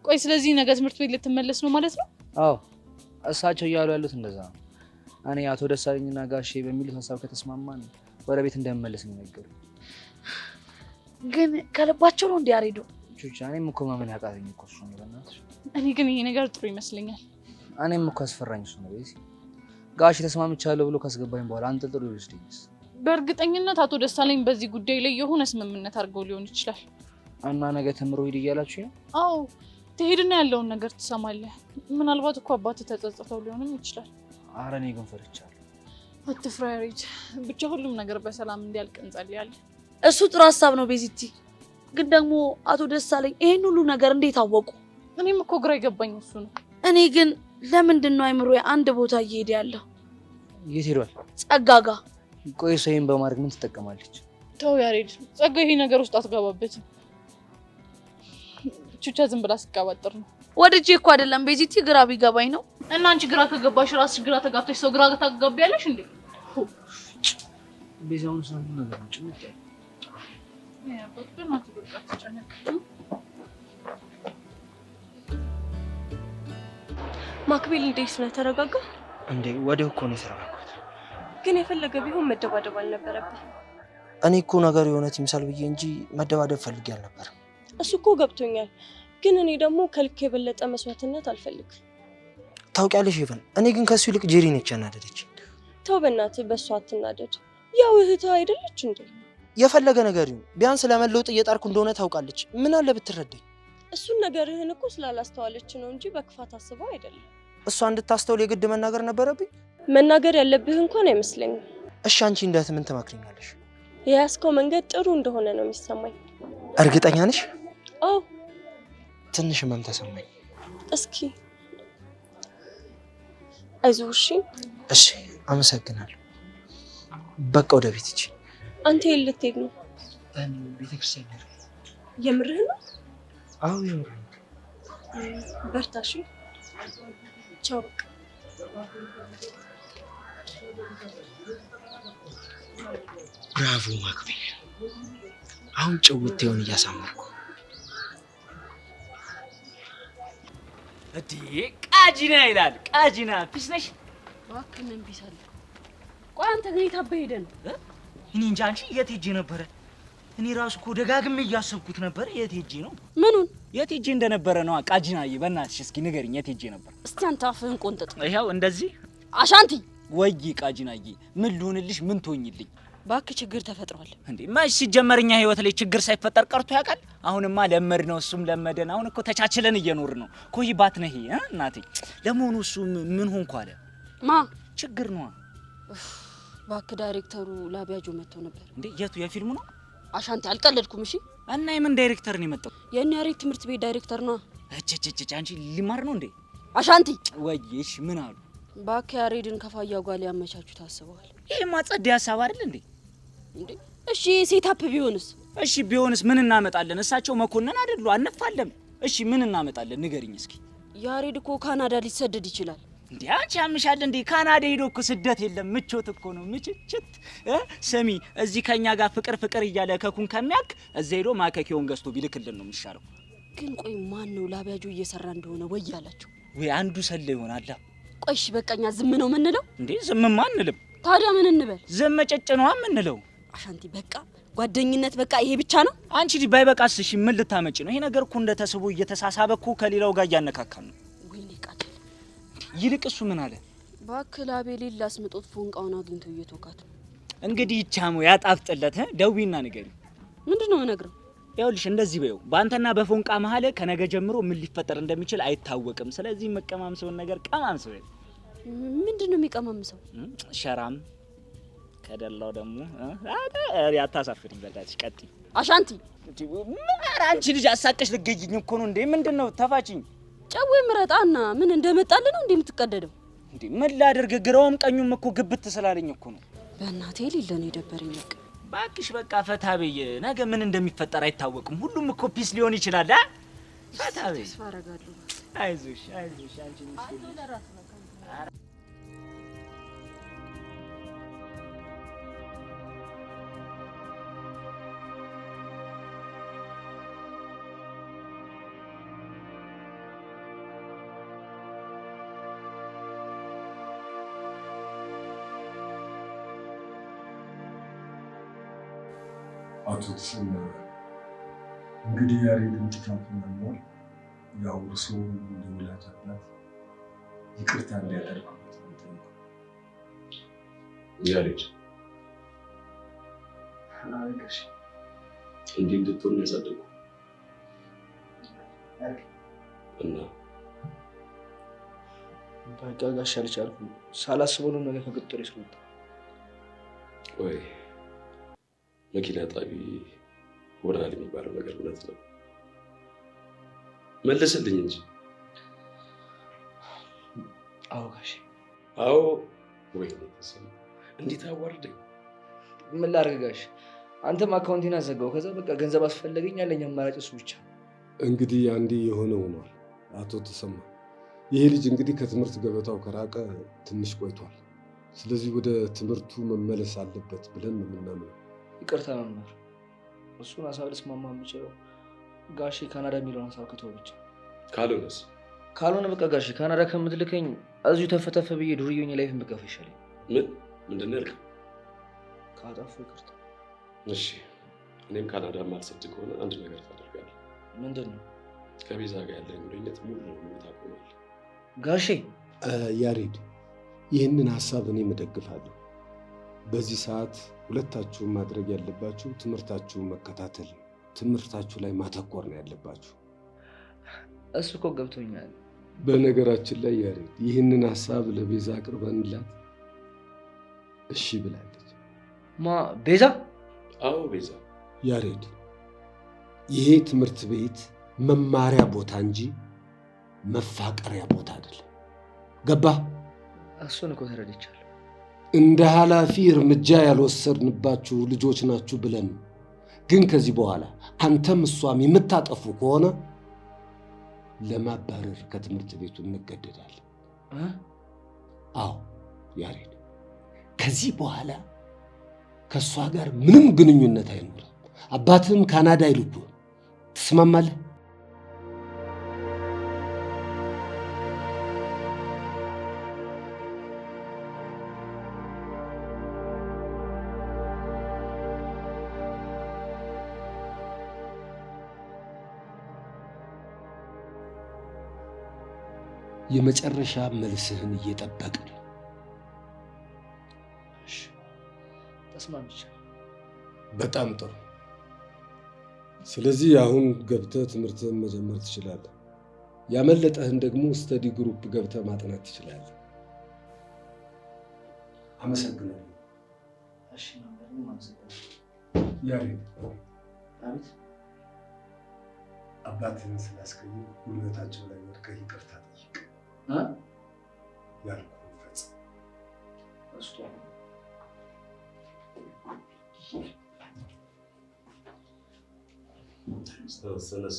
ቆይ ስለዚህ ነገ ትምህርት ቤት ልትመለስ ነው ማለት ነው? አዎ እሳቸው እያሉ ያሉት እንደዛ ነው። እኔ አቶ ደሳለኝና ጋሼ በሚሉት ሀሳብ ከተስማማን ወደ ቤት እንደምመለስ ነው የነገሩኝ። ግን ከልባቸው ነው እንዴ ያሬዶ? ቹቻ እኔም እኮ ማመን ያቃተኝ እኮ እሱ ነው። በእናትሽ እኔ ግን ይሄ ነገር ጥሩ ይመስለኛል። እኔም እኮ አስፈራኝ እሱ ነው። ቤት ጋሼ ተስማምቻለሁ ብሎ ካስገባኝ በኋላ አንጠልጥሎ ይወስደኝስ? በእርግጠኝነት አቶ ደሳለኝ በዚህ ጉዳይ ላይ የሆነ ስምምነት አድርገው ሊሆን ይችላል። እና ነገ ተምሮ ሂድ እያላችሁ ነው? አዎ ትሄድና ያለውን ነገር ትሰማለህ። ምናልባት እኮ አባትህ ተጸጽተው ሊሆንም ይችላል። ኧረ እኔ ግን ፈርቻለሁ። አትፍራ ያሬድ፣ ብቻ ሁሉም ነገር በሰላም እንዲያልቅ እንጸልያለን። እሱ ጥሩ ሀሳብ ነው ቤዚቲ። ግን ደግሞ አቶ ደሳለኝ ይሄን ሁሉ ነገር እንዴት አወቁ? እኔም እኮ ግራ የገባኝ እሱ ነው። እኔ ግን ለምንድን ነው አይምሮዬ አንድ ቦታ እየሄደ ያለው? የት ሄዷል? ጸጋ ጋ። ቆይ ሰይን በማድረግ ምን ትጠቀማለች? ተው ያሬድ፣ ጸጋ ይሄ ነገር ውስጥ አትገባበትም። ቹቻ ዝም ብላ ስቀባጥር ነው። ወድጄ እኮ አይደለም ቤዚቲ፣ ግራ ቢገባኝ ነው። እና አንቺ ግራ ከገባሽ ራስሽ ግራ ተጋብተሽ ሰው ግራ ታጋቢያለሽ እንዴ? ቤዛውን ሰው ነገር ነው ጭምጭ ማክቤል እንዴት ነው? ተረጋጋ እንዴ? ወዲያው እኮ ነው የተረጋጋሁት። ግን የፈለገ ቢሆን መደባደብ አልነበረብህ። እኔ እኮ ነገር የእውነት ይምሳል ብዬ እንጂ መደባደብ ፈልጌ አልነበረም። እሱ እኮ ገብቶኛል። ግን እኔ ደግሞ ከልክ የበለጠ መስዋዕትነት አልፈልግም። ታውቂያለሽ ይፈን፣ እኔ ግን ከሱ ይልቅ ጄሪ ነች ያናደደች። ተው በእናትህ በሷ አትናደድ። ያው እህትህ አይደለች እንዴ? የፈለገ ነገር ይሁን ቢያንስ ለመለወጥ እየጣርኩ እንደሆነ ታውቃለች። ምን አለ ብትረዳኝ። እሱን ነገርህን እኮ ስላላስተዋለች ነው እንጂ በክፋት አስበው አይደለም። እሷ እንድታስተውል የግድ መናገር ነበረብኝ? መናገር ያለብህ እንኳን አይመስለኝም። እሺ አንቺ እንደት ምን ትመክሪኛለሽ? የያዝከው መንገድ ጥሩ እንደሆነ ነው የሚሰማኝ። እርግጠኛ ነሽ? አዎ። ትንሽ ህመም ተሰማኝ። እስኪ አይዞህ እሺ። እሺ አመሰግናለሁ። በቃ ወደ ቤት ሂጂ። አንተ የት ልትሄድ ነው? ቤተክርስቲያን። የምርህ ነው? አዎ የምርህ። በርታ እሺ። ቻው። ብራቮ ማክቤል፣ አሁን ጭውውቴውን እያሳመርኩ። እዲ ቃጂና ይላል። ቃጂና ፒስ ነሽ? እባክህ ምን ፒስ አለ? ቆይ አንተ ግን የታበህ ሄደህ ነው? እኔ እንጃ። አንቺ የት ሄጄ ነበረ? እኔ ራሱ እኮ ደጋግሜ እያሰብኩት ነበር። የት ሄጄ ነው? ምኑን? የት ሄጄ እንደነበረ ነው። ቃጂናዬ በእናትሽ እስኪ ንገሪኝ፣ የት ሄጄ ነበር? እስቲ አንተ አፍህን ቆንጥጥ። ይኸው እንደዚህ። አሻንቲ ወይ ቃጂናዬ፣ ምን ልሁንልሽ? ምን ትሆኝልኝ? እባክህ ችግር ተፈጥሯል። እንዴ ማሽ ሲጀመርኛ ህይወት ላይ ችግር ሳይፈጠር ቀርቶ ያውቃል? አሁንማ ለመድ ነው፣ እሱም ለመደን። አሁን እኮ ተቻችለን እየኖር ነው። ኮይ ባት ነህ እናቴ። ለመሆኑ እሱ ምን ሆንኩ አለ? ማ ችግር ነው? እባክህ ዳይሬክተሩ ላቢያጆ መጥቶ ነበር። እንዴ የቱ የፊልሙ ነው? አሻንቲ አልቀለድኩም። እሺ እና የምን ዳይሬክተር ነው የመጣው? የእኔ ያሬድ ትምህርት ቤት ዳይሬክተር ነው። እጭ አንቺ ሊማር ነው እንዴ? አሻንቲ ወይሽ ምን አሉ? እባክህ ያሬድን ከፋያ ጋር ሊያመቻቹ ታስበዋል። ይሄማ ጸዴ ሀሳብ አይደል እንዴ? እንዴ እሺ ሴታፕ ቢሆንስ? እሺ ቢሆንስ ምን እናመጣለን? እሳቸው መኮንን አይደሉ? አንፋለም። እሺ ምን እናመጣለን? ንገሪኝ እስኪ። ያሬድ እኮ ካናዳ ሊሰደድ ይችላል። እንዴ አንቺ ያምሻል እንዴ? ካናዳ ሄዶ እኮ ስደት የለም ምቾት እኮ ነው። ምችችት ስሚ፣ እዚህ ከኛ ጋር ፍቅር እያለ ከኩን ከሚያክ እዛ ሄዶ ማከኪውን ገዝቶ ቢልክልን ነው የሚሻለው። ግን ቆይ ማን ነው ላቢያጆ እየሰራ እንደሆነ ወይ ያላቸው? ወይ አንዱ ሰለ ይሆናል። ቆይሽ በቃኛ ዝም ነው የምንለው እንዴ? ዝምማ አንልም። ታዲያ ምን እንበል? ዝም ጭጭ ነው የምንለው። አሻንቲ በቃ ጓደኝነት በቃ ይሄ ብቻ ነው። አንቺ ባይበቃስ? እሺ ምን ልታመጪ ነው? ይሄ ነገር እኮ እንደተስቦ እየተሳሳበ እኮ ከሌላው ጋር እያነካካል ነው። ወይኔ ቃል ይልቅ እሱ ምን አለ? እባክህ ላቤሌል ላስመጦት ፎንቃውን አግኝቶ እየተወካት ነው። እንግዲህ ይቻሙ ያጣፍጥለት ደዊና ንገሪ። ምንድነው የምነግረው? ይኸውልሽ እንደዚህ በይው፣ በአንተና በፎንቃ መሀል ከነገ ጀምሮ ምን ሊፈጠር እንደሚችል አይታወቅም። ስለዚህ መቀማምሰውን ነገር ቀማምሰው። ምንድነው የሚቀማምሰው? ሸራም ከደላው ደግሞ ያታሳፍሪኝ። በላች ቀጥይ። አሻንቲ ኧረ አንቺ ልጅ አሳቀሽ ልገይኝ እኮ ነው እንዴ? ምንድነው? ተፋችኝ። ጨው ምረጣና ምን እንደመጣልህ ነው እንደምትቀደደው? እንዴ ምን ላድርግ? ግራውም ቀኙም እኮ ግብት ስላለኝ እኮ ነው። በእናቴ ሊለ ነው የደበረኝ። በቃ ባክሽ በቃ ፈታ በይ። ነገ ምን እንደሚፈጠር አይታወቅም። ሁሉም እኮ ፒስ ሊሆን ይችላል። ፈታ በይ። ተስፋ አደርጋለሁ። አይዞሽ አይዞሽ አንቺ ምስኪን አቶ ተሰማ እንግዲህ ያሬድን ጥፋቱን አምኗል። ያው እርስዎ እንደ ወላጅ አባት ይቅርታ እንዲያደርጉት ነው። ያሬድ አረጋሽ እንዲህ እንድትሆን ያሳደጉ እና በቃ ጋሽ አልቻልኩም። ሳላስበው ነው ነገር ከቁጥጥር ይስወጣ። ወይ መኪና ጣቢ ሆናል የሚባለው ነገር እውነት ነው? መለሰልኝ እንጂ። አዎ ጋሽ። አዎ ወይ ተሰማ እንዴት አዋርደኝ። ምን ላድርግ ጋሽ? አንተም አካውንቴን አዘጋው። ከዛ በቃ ገንዘብ አስፈለገኝ፣ ያለኝ አማራጭ እሱ ብቻ። እንግዲህ አንዴ የሆነ ሆኗል። አቶ ተሰማ ይሄ ልጅ እንግዲህ ከትምህርት ገበታው ከራቀ ትንሽ ቆይቷል። ስለዚህ ወደ ትምህርቱ መመለስ አለበት ብለን ነው የምናምነው። ይቅርታ መምህር፣ እሱን ሀሳብ ልስማማ የምችለው ጋሼ ካናዳ የሚለውን ሀሳብ ከተወው ብቻ። ካልሆነ በቃ ጋሼ ካናዳ ከምትልከኝ እዚሁ ተፈተፈ ብዬ ዱርዬኝ ላይፍን ብገፋ ይሻለኝ። ምንድን ነው ያልከው? ካጠፉ ይቅርታ። እሺ እኔም ካናዳ ማልሰድ ከሆነ አንድ ነገር ታደርጋለህ። ምንድን ነው? ከቤዛ ጋር ያለኝ ግንኙነት ሙሉ ለሙሉ ታቆማለህ። ጋሼ ያሬድ፣ ይህንን ሀሳብ እኔም እደግፋለሁ። በዚህ ሰዓት ሁለታችሁም ማድረግ ያለባችሁ ትምህርታችሁን መከታተል፣ ትምህርታችሁ ላይ ማተኮር ነው ያለባችሁ። እሱ እኮ ገብቶኛል። በነገራችን ላይ ያሬድ፣ ይህንን ሀሳብ ለቤዛ አቅርበንላት እሺ ብላለች። ቤዛ? አዎ ቤዛ። ያሬድ፣ ይሄ ትምህርት ቤት መማሪያ ቦታ እንጂ መፋቀሪያ ቦታ አይደለም። ገባህ? እሱን እኮ ተረድቻለሁ። እንደ ኃላፊ እርምጃ ያልወሰድንባችሁ ልጆች ናችሁ ብለን ግን ከዚህ በኋላ አንተም እሷም የምታጠፉ ከሆነ ለማባረር ከትምህርት ቤቱ እንገደዳለን። አዎ ያሬድ፣ ከዚህ በኋላ ከእሷ ጋር ምንም ግንኙነት አይኖርም። አባትህም ካናዳ ይልኩ። ትስማማለህ? የመጨረሻ መልስህን እየጠበቅን። ተስማምቻለሁ። በጣም ጥሩ። ስለዚህ አሁን ገብተህ ትምህርትህን መጀመር ትችላለህ። ያመለጠህን ደግሞ ስተዲ ግሩፕ ገብተህ ማጥናት ትችላለህ። አመሰግናለሁ። እሺ ነው አመሰግናለሁ። ያሬድ፣ አቤት። አባትህን ስላስቀየም ጉልበታቸው ላይ ወድቀህ ይቅርታ ጠይቅ። ያልኩህን ፈጽም። ተነስ።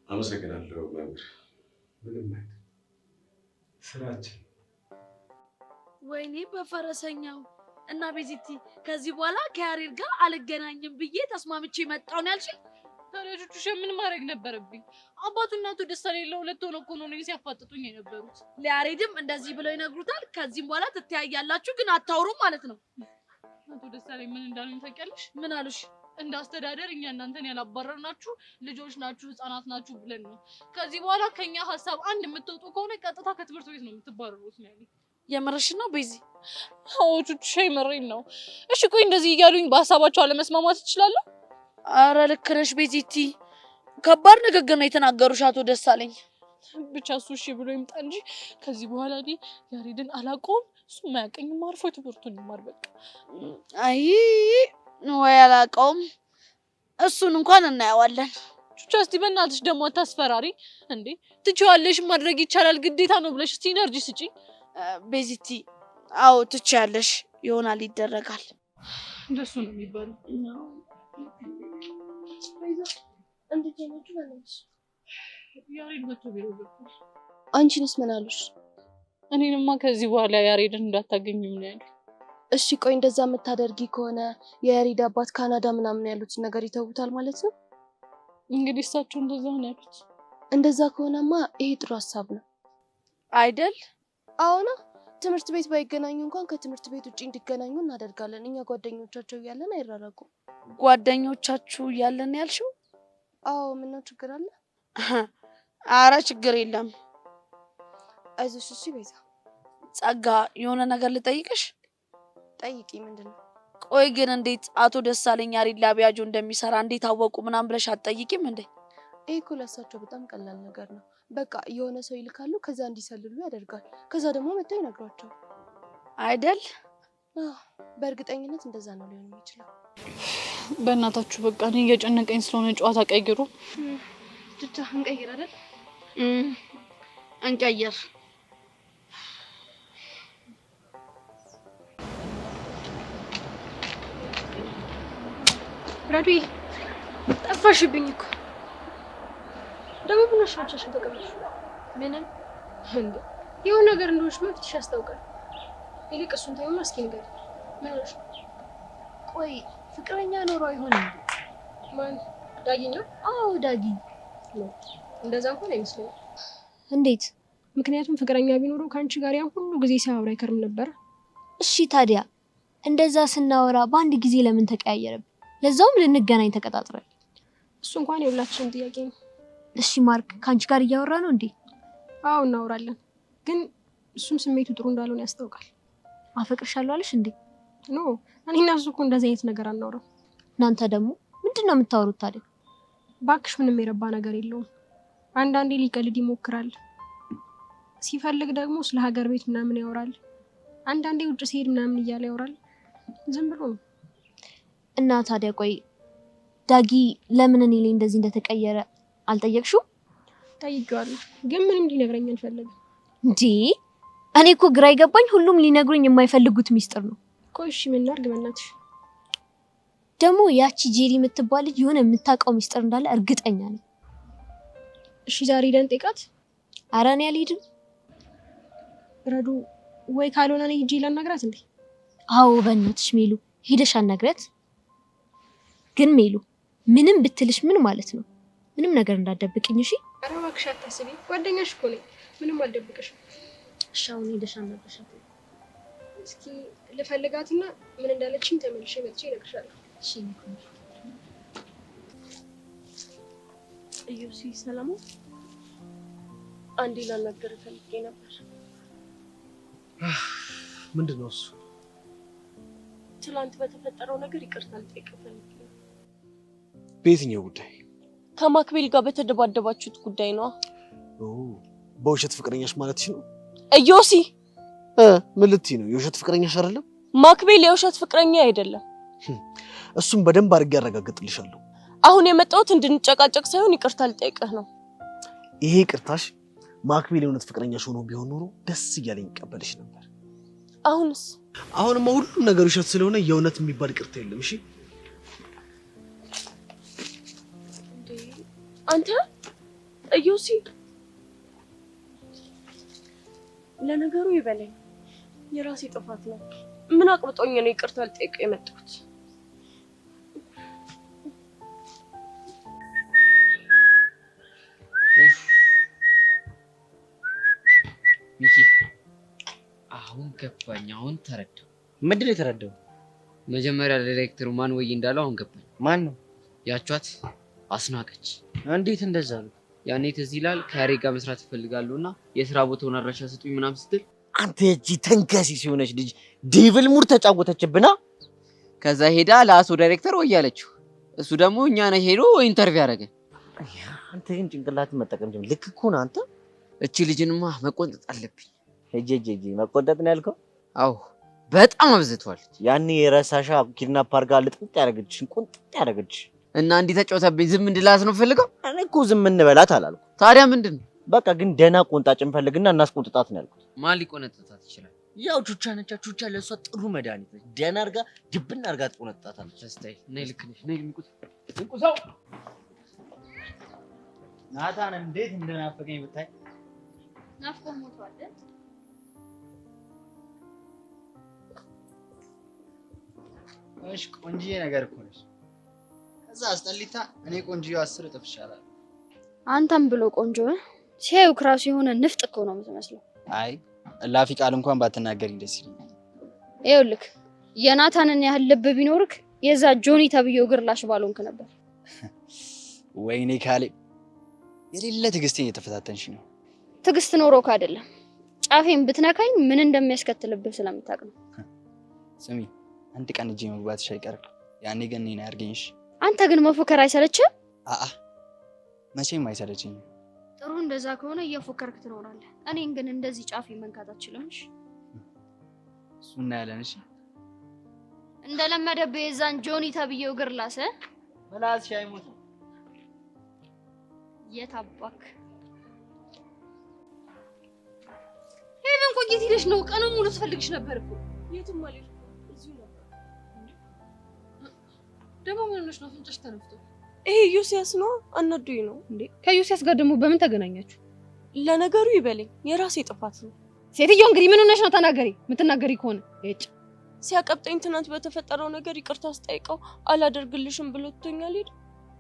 አመሰግናለሁ መምህር። ምንም አይደል፣ ስራችን። ወይኔ በፈረሰኛው እና ቤዚቲ፣ ከዚህ በኋላ ከያሬድ ጋር አልገናኝም ብዬ ተስማምቼ መጣሁ ነው ያልሽኝ? ታዲያጆቹ ምን ማድረግ ነበረብኝ? አባቱ እናቱ ደስታ የሌለው ሁለት ሆነው እኮ ነው እኔን ሲያፋጥጡኝ የነበሩት። ለያሬድም እንደዚህ ብለው ይነግሩታል። ከዚህም በኋላ ትተያያላችሁ ግን አታውሩም ማለት ነው። አቶ ደስታሌ ምን እንዳሉኝ ታውቂያለሽ? ምን አሉሽ? እንደ አስተዳደር እኛ እናንተን ያላባረርናችሁ ልጆች ናችሁ፣ ህፃናት ናችሁ ብለን ነው። ከዚህ በኋላ ከኛ ሀሳብ አንድ የምትወጡ ከሆነ ቀጥታ ከትምህርት ቤት ነው የምትባረሩት ነው ያለኝ። የምርሽ ነው ቤዚ? አዎ ቹቹ የምሬን ነው። እሺ ቆይ እንደዚህ እያሉኝ በሀሳባቸው አለመስማማት ይችላለሁ? አረ ልክ ነሽ ቤዚቲ። ከባድ ንግግር ነው የተናገሩሽ አቶ ደሳለኝ። ብቻ እሱ እሺ ብሎ ይምጣ እንጂ ከዚህ በኋላ እኔ ያሬድን አላውቀውም። እሱ የማያውቀኝም አርፎ ትምህርቱን ይማር በቃ። አይ ወይ አላውቀውም። እሱን እንኳን እናየዋለን። ቹቻ እስቲ በእናትሽ ደግሞ አታስፈራሪ እንዴ። ትችያለሽ፣ ማድረግ ይቻላል፣ ግዴታ ነው ብለሽ እስቲ ኢነርጂ ስጪ። ቤዚቲ አዎ ትችያለሽ፣ ይሆናል፣ ይደረጋል። እንደሱ ነው የሚባለው። እንዴት ነችሁ? ባለሽ ያሬድ መጥቶ ቢሮ ገብቷል። አንቺንስ ምን አሉሽ? እኔንማ ከዚህ በኋላ ያሬድን እንዳታገኙ ምን ያለ። እሺ ቆይ እንደዛ የምታደርጊ ከሆነ የያሬድ አባት ካናዳ ምናምን ያሉትን ነገር ይተውታል ማለት ነው? እንግዲህ እሳቸው እንደዛ ነው ያሉት። እንደዛ ከሆነማ ይሄ ጥሩ ሀሳብ ነው አይደል? አዎና ትምህርት ቤት ባይገናኙ እንኳን ከትምህርት ቤት ውጪ እንዲገናኙ እናደርጋለን። እኛ ጓደኞቻቸው እያለን አይራራቁም። ጓደኞቻችሁ እያለን ያልሽው? አዎ ምነው ችግር አለ? አረ ችግር የለም። አይዞሽ እሺ ቤዛ። ጸጋ የሆነ ነገር ልጠይቅሽ። ጠይቂ። ምንድነው? ቆይ ግን እንዴት አቶ ደሳለኝ ያሬድ ላቢያጆ እንደሚሰራ እንዴት አወቁ ምናምን ብለሽ አትጠይቂም እንዴ? ይሄ እኮ ለእሳቸው በጣም ቀላል ነገር ነው። በቃ የሆነ ሰው ይልካሉ፣ ከዛ እንዲሰልሉ ያደርጋል። ከዛ ደግሞ መጥተው ይነግሯቸዋል አይደል? በእርግጠኝነት እንደዛ ነው ሊሆን የሚችለው። በእናታችሁ በቃ እኔ እየጨነቀኝ ስለሆነ ጨዋታ ቀይሩ። ብቻ እንቀይር አይደል? እንቀይር። ረዲ ጠፋሽብኝ እኮ። ደግሞ ብነሽ ብቻሽን ተቀመጥሽ። ምንም እንዴ የሆነ ነገር እንደሆነሽ መፍትሽ ያስታውቃል። ይልቅ እሱን ተይውና እስኪ ንገሪ። ምን ሆነሽ? ቆይ ፍቅረኛ ኖሮ አይሆን እንዴ? ማን? ዳጊ ነው? አዎ ዳጊ ነው። እንደዛ እንኳን አይመስለኝም። እንዴት? ምክንያቱም ፍቅረኛ ቢኖረው ከአንቺ ጋር ያን ሁሉ ጊዜ ሲያወራ አይከርም ነበር። እሺ ታዲያ እንደዛ ስናወራ በአንድ ጊዜ ለምን ተቀያየረብን? ለዛውም ልንገናኝ ተቀጣጥረን። እሱ እንኳን የሁላችንም ጥያቄ ነው። እሺ ማርክ ከአንቺ ጋር እያወራ ነው እንዴ? አዎ እናወራለን፣ ግን እሱም ስሜቱ ጥሩ እንዳልሆነ ያስታውቃል። አፈቅርሻለሁ አለሽ እንዴ? ኖ እኔና እሱ እኮ እንደዚህ አይነት ነገር አናወራም። እናንተ ደግሞ ምንድነው የምታወሩት ታዲያ? ባክሽ ምንም የረባ ነገር የለውም። አንዳንዴ ሊቀልድ ይሞክራል፣ ሲፈልግ ደግሞ ስለ ሀገር ቤት ምናምን ያወራል። አንዳንዴ ውጭ ሲሄድ ምናምን እያለ ያወራል። ዝም ብሎ ነው። እና ታዲያ ቆይ ዳጊ ለምን እኔ ላይ እንደዚህ እንደተቀየረ አልጠየቅሽው? ጠይቄዋለሁ፣ ግን ምንም ሊነግረኝ አልፈለገም። እንዴ እኔ እኮ ግራ ይገባኝ። ሁሉም ሊነግሩኝ የማይፈልጉት ሚስጥር ነው። ቆይ እሺ ምን ላድርግ በእናትሽ? ደግሞ ያቺ ጄሪ የምትባል ልጅ የሆነ የምታውቀው ሚስጥር እንዳለ እርግጠኛ ነኝ። እሺ ዛሬ ሄደን ጠይቃት። ኧረ እኔ አልሄድም። ረዱ ወይ ካልሆነ እኔ ሂጅ ላናግራት እንዴ? አዎ በእናትሽ ሜሉ ሄደሽ አናግረት። ግን ሜሉ ምንም ብትልሽ ምን ማለት ነው? ምንም ነገር እንዳትደብቅኝ እሺ? ኧረ እባክሽ አታስቢ፣ ጓደኛሽ እኮ ነኝ። ምንም አልደብቅሽም። እሺ አሁን ሄደሽ አናግረሻት። እስኪ ልፈልጋትና ምን እንዳለችኝ ተመልሼ መጥቼ እነግርሻለሁ። እሺ እዩሲ ሰላም፣ አንዴ ላናገር ፈልጌ ነበር። ምንድነው እሱ? ትላንት በተፈጠረው ነገር ይቅርታ ልጠይቅ ፈልጌ ነው። በየትኛው ጉዳይ? ከማክቤል ጋር በተደባደባችሁት ጉዳይ ነው። በውሸት ፍቅረኛሽ ማለትሽ ነው? እዮሲ ምን ልትይ ነው? የውሸት ፍቅረኛሽ አይደለም? ማክቤል የውሸት ፍቅረኛ አይደለም። እሱም በደንብ አድርጌ ያረጋግጥልሻለሁ። አሁን የመጣሁት እንድንጨቃጨቅ ሳይሆን ይቅርታ ልጠይቅህ ነው። ይሄ ይቅርታሽ ማክቤል የእውነት ፍቅረኛሽ ሆኖ ቢሆን ኖሮ ደስ እያለኝ ይቀበልሽ ነበር። አሁንስ? አሁንማ ሁሉም ነገር ውሸት ስለሆነ የእውነት የሚባል ይቅርታ የለም። እሺ አንተ እዮሲ፣ ለነገሩ ይበለኝ፣ የራሴ ጥፋት ነው። ምን አቅብጦኝ ነው ይቅርታ ልጠይቅ የመጣሁት? ሚኪ አሁን ገባኝ፣ አሁን ተረዳው። ምንድን ነው የተረዳው? መጀመሪያ ዳይሬክተሩ ማን ወይ እንዳለው አሁን ገባኝ። ማን ነው? ያቿት አስናቀች። እንዴት እንደዛ ነው? ያኔ ትዝ ይላል ከያሬ ጋር መስራት ይፈልጋሉና የስራ ቦታውን አድራሻ ስጡኝ ምናምን ስትል አንተ እጂ ተንከሲ ሲሆነች ልጅ ዴቪል ሙር ተጫወተችብና ከዛ ሄዳ ለአሶ ዳይሬክተር ወይ ያለችው። እሱ ደግሞ እኛ ነህ ሄዶ ኢንተርቪው ያደረገ። አንተ ግን ጭንቅላት መጠቀም ጀምር። ልክ እኮ ነው አንተ። እቺ ልጅንማ መቆንጠጥ አለብኝ። ሄጄ መቆንጠጥ ነው ያልከው? አዎ በጣም አብዝቷል። ያኔ የረሳሻ ኪድናፕ አድርጋ ልጥጥ ያደረገችሽን ቁንጥጥ ያደረገችሽ እና እንዲህ ተጫውታብኝ ዝም እንድላት ነው ፈልገው? እኔ እኮ ዝም እንበላት አላልኩም። ታዲያ ምንድን ነው? በቃ ግን ደህና ቆንጣጭ እንፈልግና እናስቆንጥጣት ነው ያልኩት። ማን ሊቆነጥጣት ይችላል? ያው ቹቻ ነች። ቹቻ ለእሷ ጥሩ መድኃኒት ነች። ደህና አድርጋ ድብና አድርጋ ትቆነጥጣታለች። አስታይ ነይ፣ ልክ ነሽ። ነይ ልንቁስ እንቁሰው። ናታን እንዴት እንደናፈቀኝ ብታይ። ናፍቆ ሞቷል። እሺ ቆንጂዬ ነገር እኮ ነሽ። ከዛ አስጠሊታ እኔ ቆንጂዬ 10 እጥፍ ይሻላል። አንተም ብሎ ቆንጆ ሲያዩ ክራሱ የሆነ ንፍጥ እኮ ነው የምትመስለው። አይ እላፊ ቃል እንኳን ባትናገሪ ደስ ይለኛል። ይኸውልህ የናታንን ያህል ልብ ቢኖርክ የዛ ጆኒ ተብዬው እግር ላሽ ባልሆንክ ነበር። ወይኔ ካሌ የሌለ ትዕግስቴን እየተፈታተንሽ ነው። ትዕግስት ኖሮክ አይደለም ጫፌን ብትነካኝ ምን እንደሚያስከትልብህ ስለምታውቅ ነው። ስሚ አንድ ቀን እጄ መግባትሽ አይቀርም። ያኔ ግን እኔን አያርገኝሽ። አንተ ግን መፎከር አይሰለችም? አአ መቼም አይሰለችኝም። ጥሩ እንደዛ ከሆነ እየፎከርክ ትኖራለህ። እኔን ግን እንደዚህ ጫፌ መንካት አትችልም። እሺ እሱ እናያለን። እሺ እንደለመደብህ የዛን ጆኒ ተብዬው እግር ላሰ ምላስሽ አይሞትም። የታባክ ሄቨን ቆይ የት ሄደሽ ነው? ቀኑን ሙሉ ስፈልግሽ ነበር እኮ። የትም አልሄድኩም፣ እዚሁ ነበር። ደግሞ ምን ሆነሽ ነው? ፍንጭሽ ተነፍቶ? ይሄ ዮሲያስ ነው፣ አናዶኝ ነው እንዴ። ከዮሲያስ ጋር ደግሞ በምን ተገናኛችሁ? ለነገሩ ይበለኝ፣ የራሴ ጥፋት ነው። ሴትዮ እንግዲህ ምን ሆነሽ ነው? ተናገሪ። የምትናገሪ ከሆነ እጭ ሲያቀብጠኝ ትናንት በተፈጠረው ነገር ይቅርታ አስጠይቀው አላደርግልሽም ብሎ ትቶኛል። ሄደ።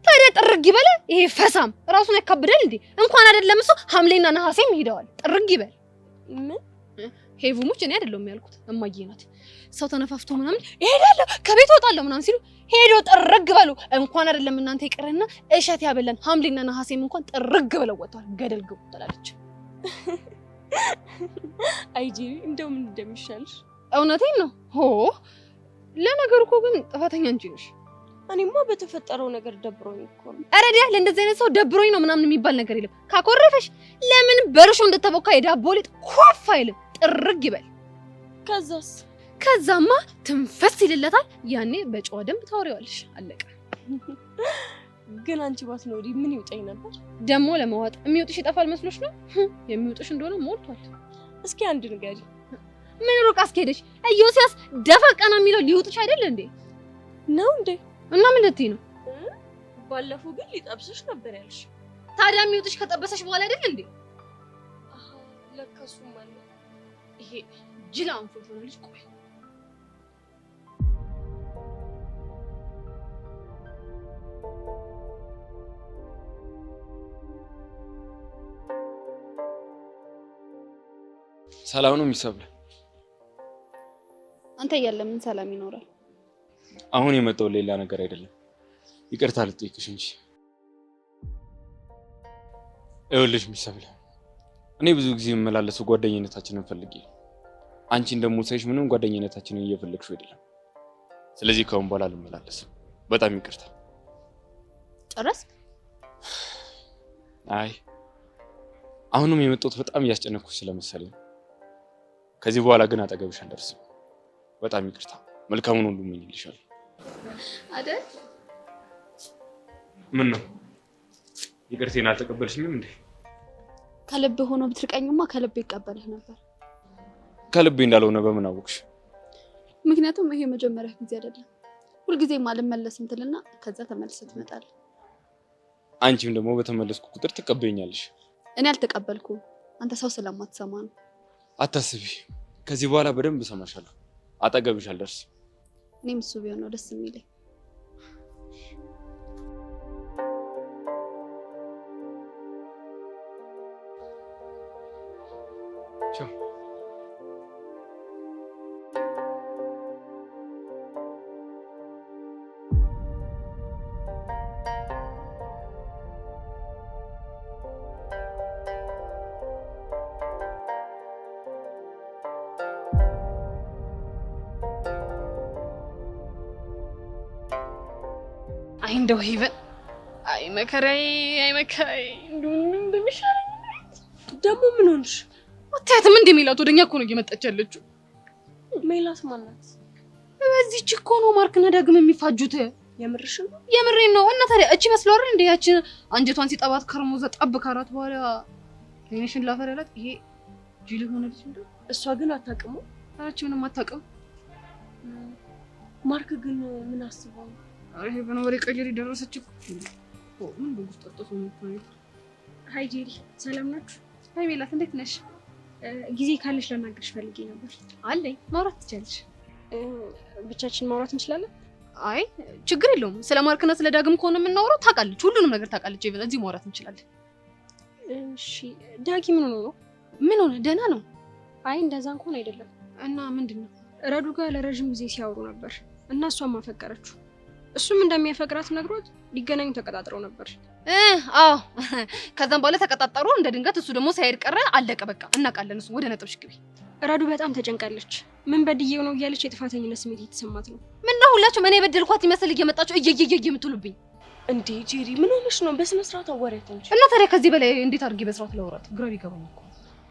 ታዲያ ጥርግ ይበለ። ይሄ ፈሳም ራሱን ያካብዳል እንዴ? እንኳን አይደለም እሱ ሐምሌና ነሐሴም ሄደዋል። ጥርግ ይበል። ምን ሄቭሙች እኔ አይደለም ያልኩት እማዬ ናት። ሰው ተነፋፍቶ ምናምን ይሄዳል ከቤት ወጣለሁ ምናምን ሲሉ ሄዶ ጥርግ በሉ። እንኳን አይደለም እናንተ ይቀርና እሸት ያበለን ሐምሌና ነሐሴም እንኳን ጥርግ ብለው ወጣል። ገደል ግቡ ትላለች። አይጂ እንደው ምን እንደሚሻልሽ እውነቴን ነው። ሆ ለነገሩ እኮ ግን ጥፋተኛ አንቺ ነሽ። እኔማ በተፈጠረው ነገር ደብሮኝ እኮ ነው። አረዲያ ለእንደዚህ አይነት ሰው ደብሮኝ ነው ምናምን የሚባል ነገር የለም። ካኮረፈሽ ለምን በርሾ እንደተቦካ የዳቦ ሊጥ ኮፍ አይልም። ጥርግ ይበል። ከዛማ ትንፈስ ይልለታል። ያኔ በጨዋ ደንብ ታወሪዋለሽ። አለቀ። ግን አንቺ ባትኖሪ ምን ይውጠኝ ነበር? ደሞ ለመዋጥ የሚውጥሽ ይጠፋል መስሎሽ ነው? የሚውጥሽ እንደሆነ ሞልቷል። እስኪ አንድ ንገሪ። ምን ሩቅ አስኬደሽ? ኢዮስያስ ደፋ ቀና የሚለው ሊውጥሽ አይደል እንዴ? ነው እንዴ? እና ምን ልትይ ነው? ባለፈው ግን ሊጠብስሽ ነበር ያልሽ። ታዲያ የሚውጥሽ ከጠበሰሽ በኋላ አይደል እንዴ? ለካሱ ማለት ይሄ ጅላ አንፎት ነው ልጅ። ቆይ ሰላም ነው የሚሰብለ። አንተ እያለ ምን ሰላም ይኖራል? አሁን የመጣው ሌላ ነገር አይደለም፣ ይቅርታ ልጠይቅሽ እንጂ። ይኸውልሽ የሚሰብለ፣ እኔ ብዙ ጊዜ የምመላለሰው ጓደኝነታችንን ፈልጌ፣ አንቺን ደግሞ ሳይሽ ምንም ጓደኝነታችንን እየፈለግሽው አይደለም። ስለዚህ ከአሁን በኋላ አልመላለስም። በጣም ይቅርታ። ጨረስ? አይ አሁንም የመጣሁት በጣም እያስጨነኩሽ ስለመሰለኝ፣ ከዚህ በኋላ ግን አጠገብሽ አልደርስም። በጣም ይቅርታ። መልካሙን ሁሉ እመኝልሻለሁ። አይደል? ምን ነው ይቅርቴን አልተቀበልሽኝም እንዴ? ከልብ ሆኖ ብትርቀኝማ ከልብ ይቀበልህ ነበር። ከልቤ እንዳልሆነ በምን አወቅሽ? ምክንያቱም ይሄ መጀመሪያ ጊዜ አይደለም። ሁልጊዜም አልመለስም ትልና ከዛ ተመልሰህ ትመጣለህ። አንቺም ደግሞ በተመለስኩ ቁጥር ትቀበኛለሽ። እኔ አልተቀበልኩም። አንተ ሰው ስለማትሰማ ነው። አታስቢ፣ ከዚህ በኋላ በደንብ እሰማሻለሁ። አጠገብሽ አልደርስም። እኔም እሱ ቢሆን ነው ደስ የሚለኝ። ቻው። አይ እንደው ሄቨን፣ አይ መከራዬ፣ አይ መከራዬ፣ እንደው ምን እንደሚሻለኝ ደግሞ ምን ሆንሽ? አታያትም እንዴ ሜላት ወደኛ እኮ ነው እየመጣች ያለችው። ሜላት ማናት? በዚህች እኮ ነው ማርክና ዳግም የሚፋጁት። የምርሽ ነው? የምሬን ነው። እና ታዲያ እቺ መስሎ አይደል እንዴ ያችን አንጀቷን ሲጠባት ከርሞ ዘጠብ ካራት በኋላ የኔሽን ላፈር ያላት ይሄ ጅል ሆነ ልጅ እንዴ? እሷ ግን አታውቅም። አራች ምንም አታውቅም። ማርክ ግን ምን አስበው ነው? ይሄ በነወሬ ቀየር ደረሰች እኮ ምን በጉስጥ ተጠሶ ነው። ሃይ ጄሪ፣ ሰላም ናችሁ? ሃይ ሜላት፣ እንዴት ነሽ? ጊዜ ካለሽ ላናግርሽ ፈልጌ ነበር። አለኝ፣ ማውራት ትችያለሽ። ብቻችን ማውራት እንችላለን? አይ ችግር የለውም። ስለ ማርክና ስለ ዳግም ከሆነ የምናወራው ታውቃለች፣ ሁሉንም ነገር ታውቃለች። እዚህ ማውራት እንችላለን። እሺ፣ ዳጊ ምን ሆኖ ነው? ምን ሆነ? ደህና ነው። አይ እንደዛ እንኳን አይደለም። እና ምንድነው? ረዱ ጋር ለረጅም ጊዜ ሲያወሩ ነበር እና እሷም አፈቀረችው። እሱም እንደሚያፈቅራት ነግሮት ሊገናኙ ተቀጣጥረው ነበር። አዎ ከዛም በኋላ ተቀጣጠሩ። እንደ ድንገት እሱ ደግሞ ሳይሄድ ቀረ። አለቀ በቃ። እናውቃለን። እሱ ወደ ነጥብሽ ግቢ። ረዱ በጣም ተጨንቃለች። ምን በድዬው ነው እያለች የጥፋተኝነት ስሜት እየተሰማት ነው። ምን ነው ሁላችሁም እኔ በደልኳት ይመስል እየመጣችሁ እየየየ የምትሉብኝ እንዴ? ጄሪ ምን ሆነሽ ነው? በስነ ስርዓት አዋሪያት እንጂ። እና ታዲያ ከዚህ በላይ እንዴት አድርጌ በስርዓት ላወራት? ግራ ቢገባኝ እኮ።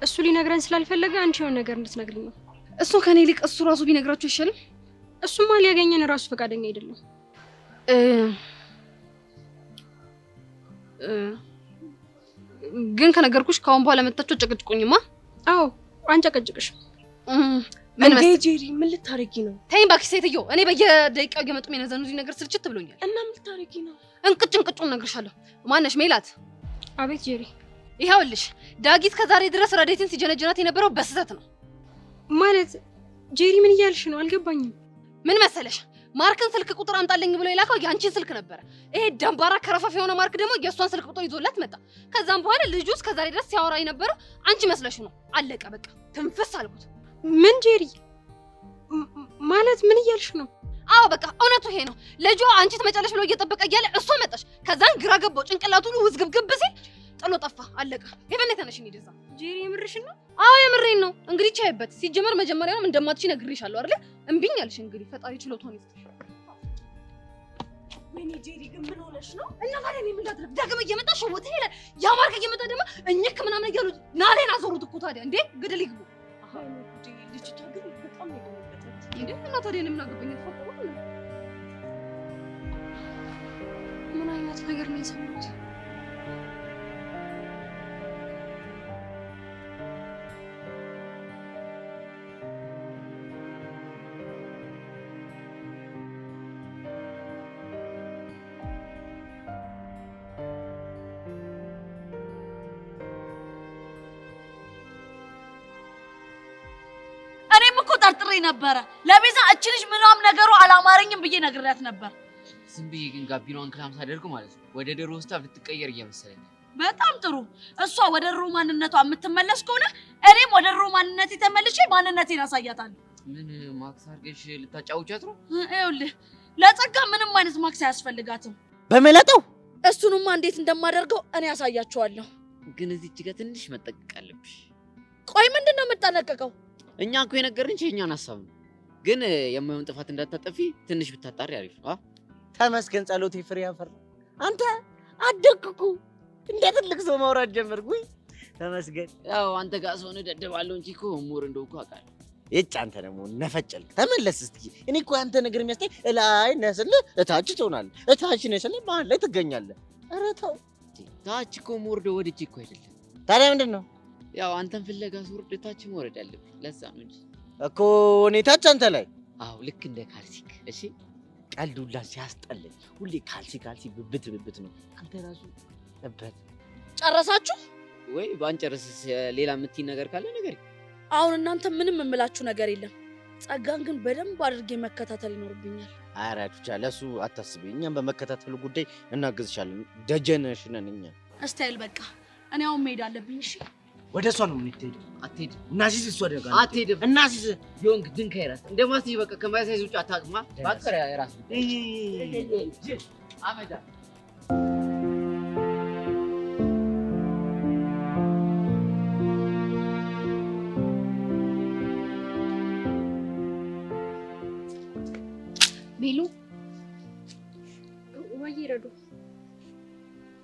እሱ ሊነግረን ስላልፈለገ አንቺ የሆነ ነገር እንድትነግሪኝ ነው። እሱን ከኔ ይልቅ እሱ ራሱ ቢነግራችሁ አይሻልም? እሱማ ሊያገኘን ራሱ ፈቃደኛ አይደለም። ግን ከነገርኩሽ ካሁን በኋላ መጣችሁ ጨቅጭቁኝማ። አዎ አንጨቅጭቅሽም። ምን መሰለሽ ጄሪ፣ ምን ልታረጊ ነው? ተይኝ እባክሽ ሴትዮ። እኔ በየደቂቃው እየመጡ የሚነዘኑኝ ነገር ስልችት ብሎኛል። እና ምን ልታረጊ ነው? እንቅጩን እነግርሻለሁ። ማነሽ? ሜላት። አቤት ጄሪ። ይኸውልሽ ዳጊት ከዛሬ ድረስ ረዴትን ሲጀነጅናት የነበረው በስህተት ነው። ማለት ጄሪ ምን እያልሽ ነው? አልገባኝም። ምን መሰለሽ ማርክን ስልክ ቁጥር አምጣልኝ ብሎ የላከው ያንቺን ስልክ ነበረ። ይሄ ደንባራ ከረፈፍ የሆነ ማርክ ደግሞ የእሷን ስልክ ቁጥር ይዞላት መጣ። ከዛም በኋላ ልጁ እስከዛሬ ድረስ ሲያወራ የነበረው አንቺ መስለሽው ነው። አለቀ በቃ። ትንፍስ አልኩት። ምን ጄሪ? ማለት ምን እያልሽ ነው? አዎ በቃ እውነቱ ይሄ ነው። ልጁ አንቺ ትመጫለሽ ብሎ እየጠበቀ እያለ እሷ መጣች። ከዛን ግራ ገባው። ጭንቅላቱ ሁሉ ውዝግብግብ ሲል ጥሎ ጠፋ። አለቀ። የበኔ ተነሽ እንሂድ እዛ። ጄሪ የምርሽን ነው? አዎ የምሬን ነው። እንግዲህ ቻይበት። ሲጀመር መጀመሪያውም እንደማትሽ ነግሬሻለሁ አይደል? እምቢኝ አልሽ። እንግዲህ ፈጣሪ ችሎታውን ይስጥሽ። ወይኔ ጄሪ ግን ምን ሆነሽ ነው? እና ታዲያ እኔ ምን ላድርግ? ዳግም እየመጣ ሸወተ ሄደ። ያ ማርክ እየመጣ ደግሞ እኝክ ምናምን እያሉ ናሌን አዞሩት እኮ። ታዲያ እንዴ ገደል ይግቡ። አይ ነው ጉዴ። ልጅቷ ግን በጣም ነው የደነገጠች። እንዴ እና ታዲያ እኔ ምን አገባኝ? ምን አይነት ነገር ነው የሰማሁት? ጠርጥሬ ነበረ። ለቤዛ እቺ ልጅ ምንም ነገሩ አላማረኝም ብዬ ነግሬያት ነበር። ዝም ብዬ ግን ጋቢናውን ክላም ሳደርግ ማለት ነው ወደ ድሮ ውስጥ ልትቀየር እየመሰለኝ። በጣም ጥሩ። እሷ ወደ ድሮ ማንነቷ የምትመለስ ከሆነ እኔም ወደ ድሮ ማንነቴ ተመልሼ ማንነቴን አሳያታለሁ። ምን ማክስ አድርገሽ ልታጫውቻት ነው? ይኸውልህ ለጸጋ ምንም አይነት ማክስ አያስፈልጋትም። በመለጠው እሱንማ እንዴት እንደማደርገው እኔ ያሳያቸዋለሁ። ግን እዚች ጋር ትንሽ መጠንቀቅ አለብሽ። ቆይ ምንድነው የምጠነቀቀው? እኛ እኮ የነገርንሽ የእኛን ሀሳብ ነው። ግን የማይሆን ጥፋት እንዳታጠፊ ትንሽ ብታጣሪ አሪፍ ነው። ተመስገን ጸሎቴ ፍሬ ያፈራ። አንተ አደግኩ እንደ ትልቅ ሰው ማውራት ጀመርኩኝ። ተመስገን። ያው አንተ ጋር ሰው ነው ደደባለው እንጂ እኮ ሞር እንደው እኮ አውቃለሁ። እጭ አንተ ደግሞ ነፈጨልክ። ተመለስ እስቲ። እኔ እኮ አንተ ነገር የሚያስጠኝ ላይ ነስል እታች ትሆናለህ፣ እታች ነስል መሀል ላይ ትገኛለህ። ኧረ ተው። ታች እኮ ሞርዶ ወድጄ እኮ አይደለም። ታዲያ ምንድን ነው? ያው አንተን ፍለጋ ስወርድ ታች መውረድ አለብኝ። ለዛ ነው እንጂ እኮ እኔ ታች አንተ ላይ። አዎ ልክ እንደ ካልሲክ። እሺ ቀልዱላ ሲያስጠላኝ ሁሌ ካልሲ ብብት ነው። አንተ ራሱ እበት። ጨረሳችሁ ወይ? ባንጨርስስ ሌላ የምትይ ነገር ካለ ነገር። አሁን እናንተ ምንም የምላችሁ ነገር የለም። ጸጋን ግን በደንብ አድርጌ መከታተል ይኖርብኛል። አራቹቻ ለሱ አታስቢ። እኛም በመከታተሉ ጉዳይ እናግዝሻለን። ደጀነሽ ነን እኛ። እስታይል በቃ እኔ አሁን መሄድ አለብኝ። እሺ ወደ እሷ ነው የምንሄደው። አትሄድም። እናሲስ እሷ ደጋ አትሄድም። እናሲስ ዮንግ ድንካ ይራስ እንደማስይ በቃ ከማይሳይዝ ውጭ አታውቅማ። ባከራ ይራስ አመዳ ቤሉ ወይ ረዱ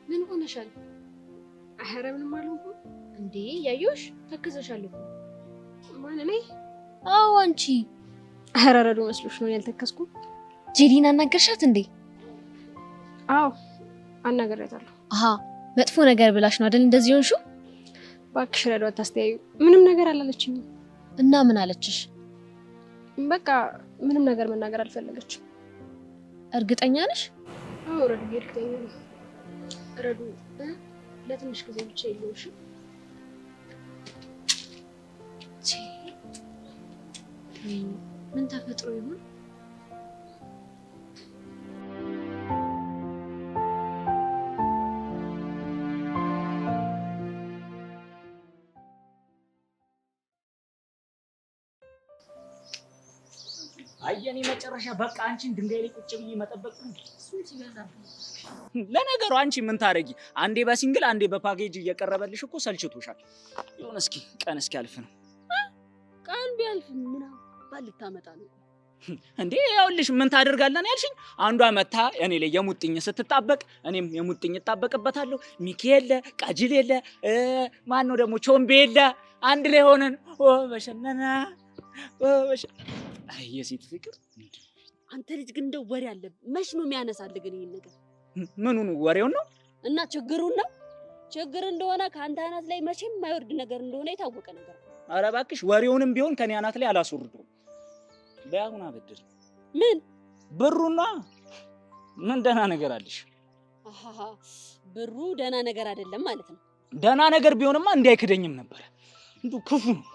ምን ሆነሻል? ኧረ ምንም አልሆንኩም። እንዴ ያዩሽ ተክዘሻል እኮ። ማን እኔ? አዎ አንቺ። ኧረ ረዱ መስሎሽ ነው ያልተከስኩ። ጄሊን አናገርሻት እንዴ? አዎ አናገራታለሁ። አሃ መጥፎ ነገር ብላሽ ነው አይደል እንደዚህ ሆንሽው? እባክሽ ረዱ አታስተያዩ። ምንም ነገር አላለችኝም። እና ምን አለችሽ? በቃ ምንም ነገር መናገር አልፈለገችም። እርግጠኛ ነሽ? አዎ ረዱ እርግጠኛ ነኝ። ረዱ ለትንሽ ጊዜ ብቻ ይለውሽ። ምን ተፈጥሮ ይሆን? አየኔ መጨረሻ በቃ አንቺን ድንጋይ ላይ ቁጭ ብዬ መጠበቅ ነው። እሱን ሲበዛብኝ። ለነገሩ አንቺ ምን ታረጊ? አንዴ በሲንግል አንዴ በፓኬጅ እየቀረበልሽ እኮ ሰልችቶሻል። ይሁን እስኪ ቀን እስኪያልፍ ነው። ቀን ቢያልፍ ምን አባል ልታመጣ ነው እንዴ? ይኸውልሽ ምን ታደርጋለን ያልሽኝ? አንዷ መታ እኔ ላይ የሙጥኝ ስትጣበቅ እኔም የሙጥኝ እጣበቅበታለሁ። ሚኪ የለ ቃጅል የለ ማን ነው ደግሞ ቾምቤ የለ አንድ ላይ ሆነን በሸነና የሴት ፍቅር። አንተ ልጅ ግን እንደው ወሬ አለ። መች ነው የሚያነሳልህ ግን ይሄን ነገር? ምኑን ወሬውን ነው? እና ችግሩን ነው? ችግር እንደሆነ ከአንተ አናት ላይ መቼም የማይወርድ ነገር እንደሆነ የታወቀ ነገር ነው። ኧረ እባክሽ ወሬውንም ቢሆን ከኔ አናት ላይ አላስወርደውም። በያሁን አበድር። ምን ብሩና ምን ደህና ነገር አለሽ? አሃ ብሩ ደህና ነገር አይደለም ማለት ነው። ደህና ነገር ቢሆንማ እንዳይክደኝም ነበር። እንዱ ክፉ ነው።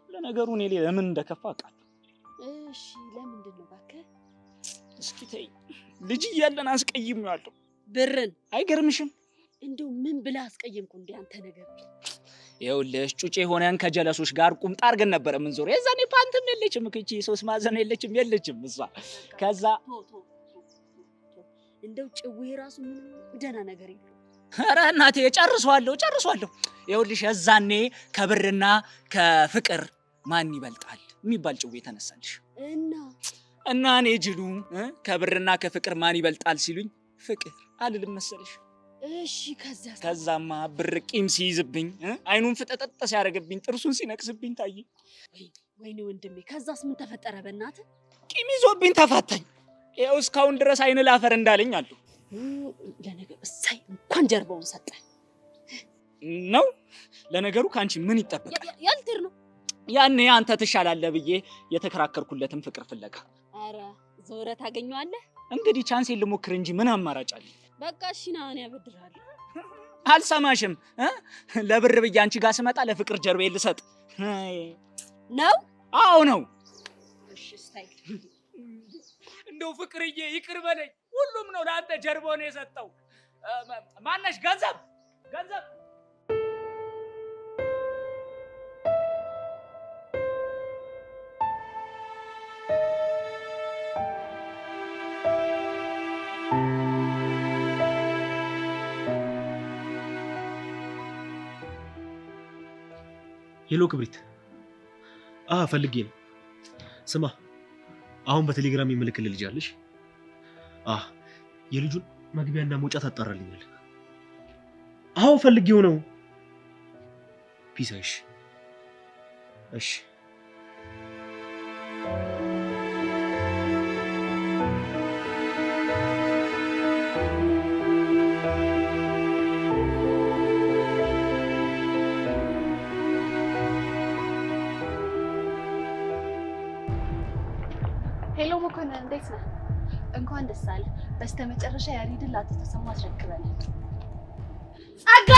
ለነገሩ እኔ ለምን እንደከፋ አውቃለሁ። እሺ ለምንድን ነው እባክህ? እስኪ ተይ ልጅ እያለን አስቀይሜዋለሁ። ብርን አይገርምሽም? እንደው ምን ብለህ አስቀየምኩ እንዴ አንተ ነገር? ይኸውልሽ ጩጬ ሆነን ከጀለሶች ጋር ቁምጣ አድርገን ነበር የምንዞረው። የዛኔ ፓንትም የለችም እቺ 3 ማዕዘን የለችም እሷ። ከዛ እንደው ጭዌ ራሱ ምንም ደህና ነገር የለም። ኧረ እናቴ ጨርሷለሁ። ይኸውልሽ የዛኔ ከብርና ከፍቅር ማን ይበልጣል የሚባል ጭዌ ተነሳልሽ እና እኔ ጅሉ ከብርና ከፍቅር ማን ይበልጣል ሲሉኝ ፍቅር አልልም መሰለሽ። እሺ ከዛማ ብር ቂም ሲይዝብኝ አይኑን ፍጠጠጥ ሲያደርግብኝ ጥርሱን ሲነቅስብኝ ታየኝ። ወይኔ ወንድሜ ከዛስ ምን ተፈጠረ? በእናትህ ቂም ይዞብኝ ተፋታኝ። ይኸው እስካሁን ድረስ አይን ላፈር እንዳለኝ አሉ። ለነገሩ እሳይ እንኳን ጀርባውን ሰጠ ነው። ለነገሩ ካንቺ ምን ይጠበቃል? ያልትር ነው ያኔ አንተ ትሻላለህ ብዬ የተከራከርኩለትን ፍቅር ፍለጋ። አረ ዞረ ታገኘዋለህ። እንግዲህ ቻንሴን ልሞክር እንጂ ምን አማራጭ አለኝ? በቃ እሺ ና እኔ አበድርሃለሁ። አልሰማሽም? ለብር ብዬ አንቺ ጋር ስመጣ ለፍቅር ጀርባዬን ልሰጥ ነው? አዎ ነው። እሺ ስታይ እንደው ፍቅርዬ ይቅር በለኝ። ሁሉም ነው ለአንተ ጀርባውን የሰጠው። ማነሽ? ገንዘብ ሄሎ ክብሪት። ፈልጌ ነው። ስማ አሁን በቴሌግራም የምልክልህ ልጅ አለሽ? የልጁን መግቢያና መውጫ ታጣራልኛል። አሁን ፈልጌው ነው። ፒስ። እሺ ሄሎ መኮንን እንዴት ነህ? እንኳን ደስ አለ። በስተመጨረሻ ያሬድን ላንተ ተሰማ አስረክበናል። ጸጋ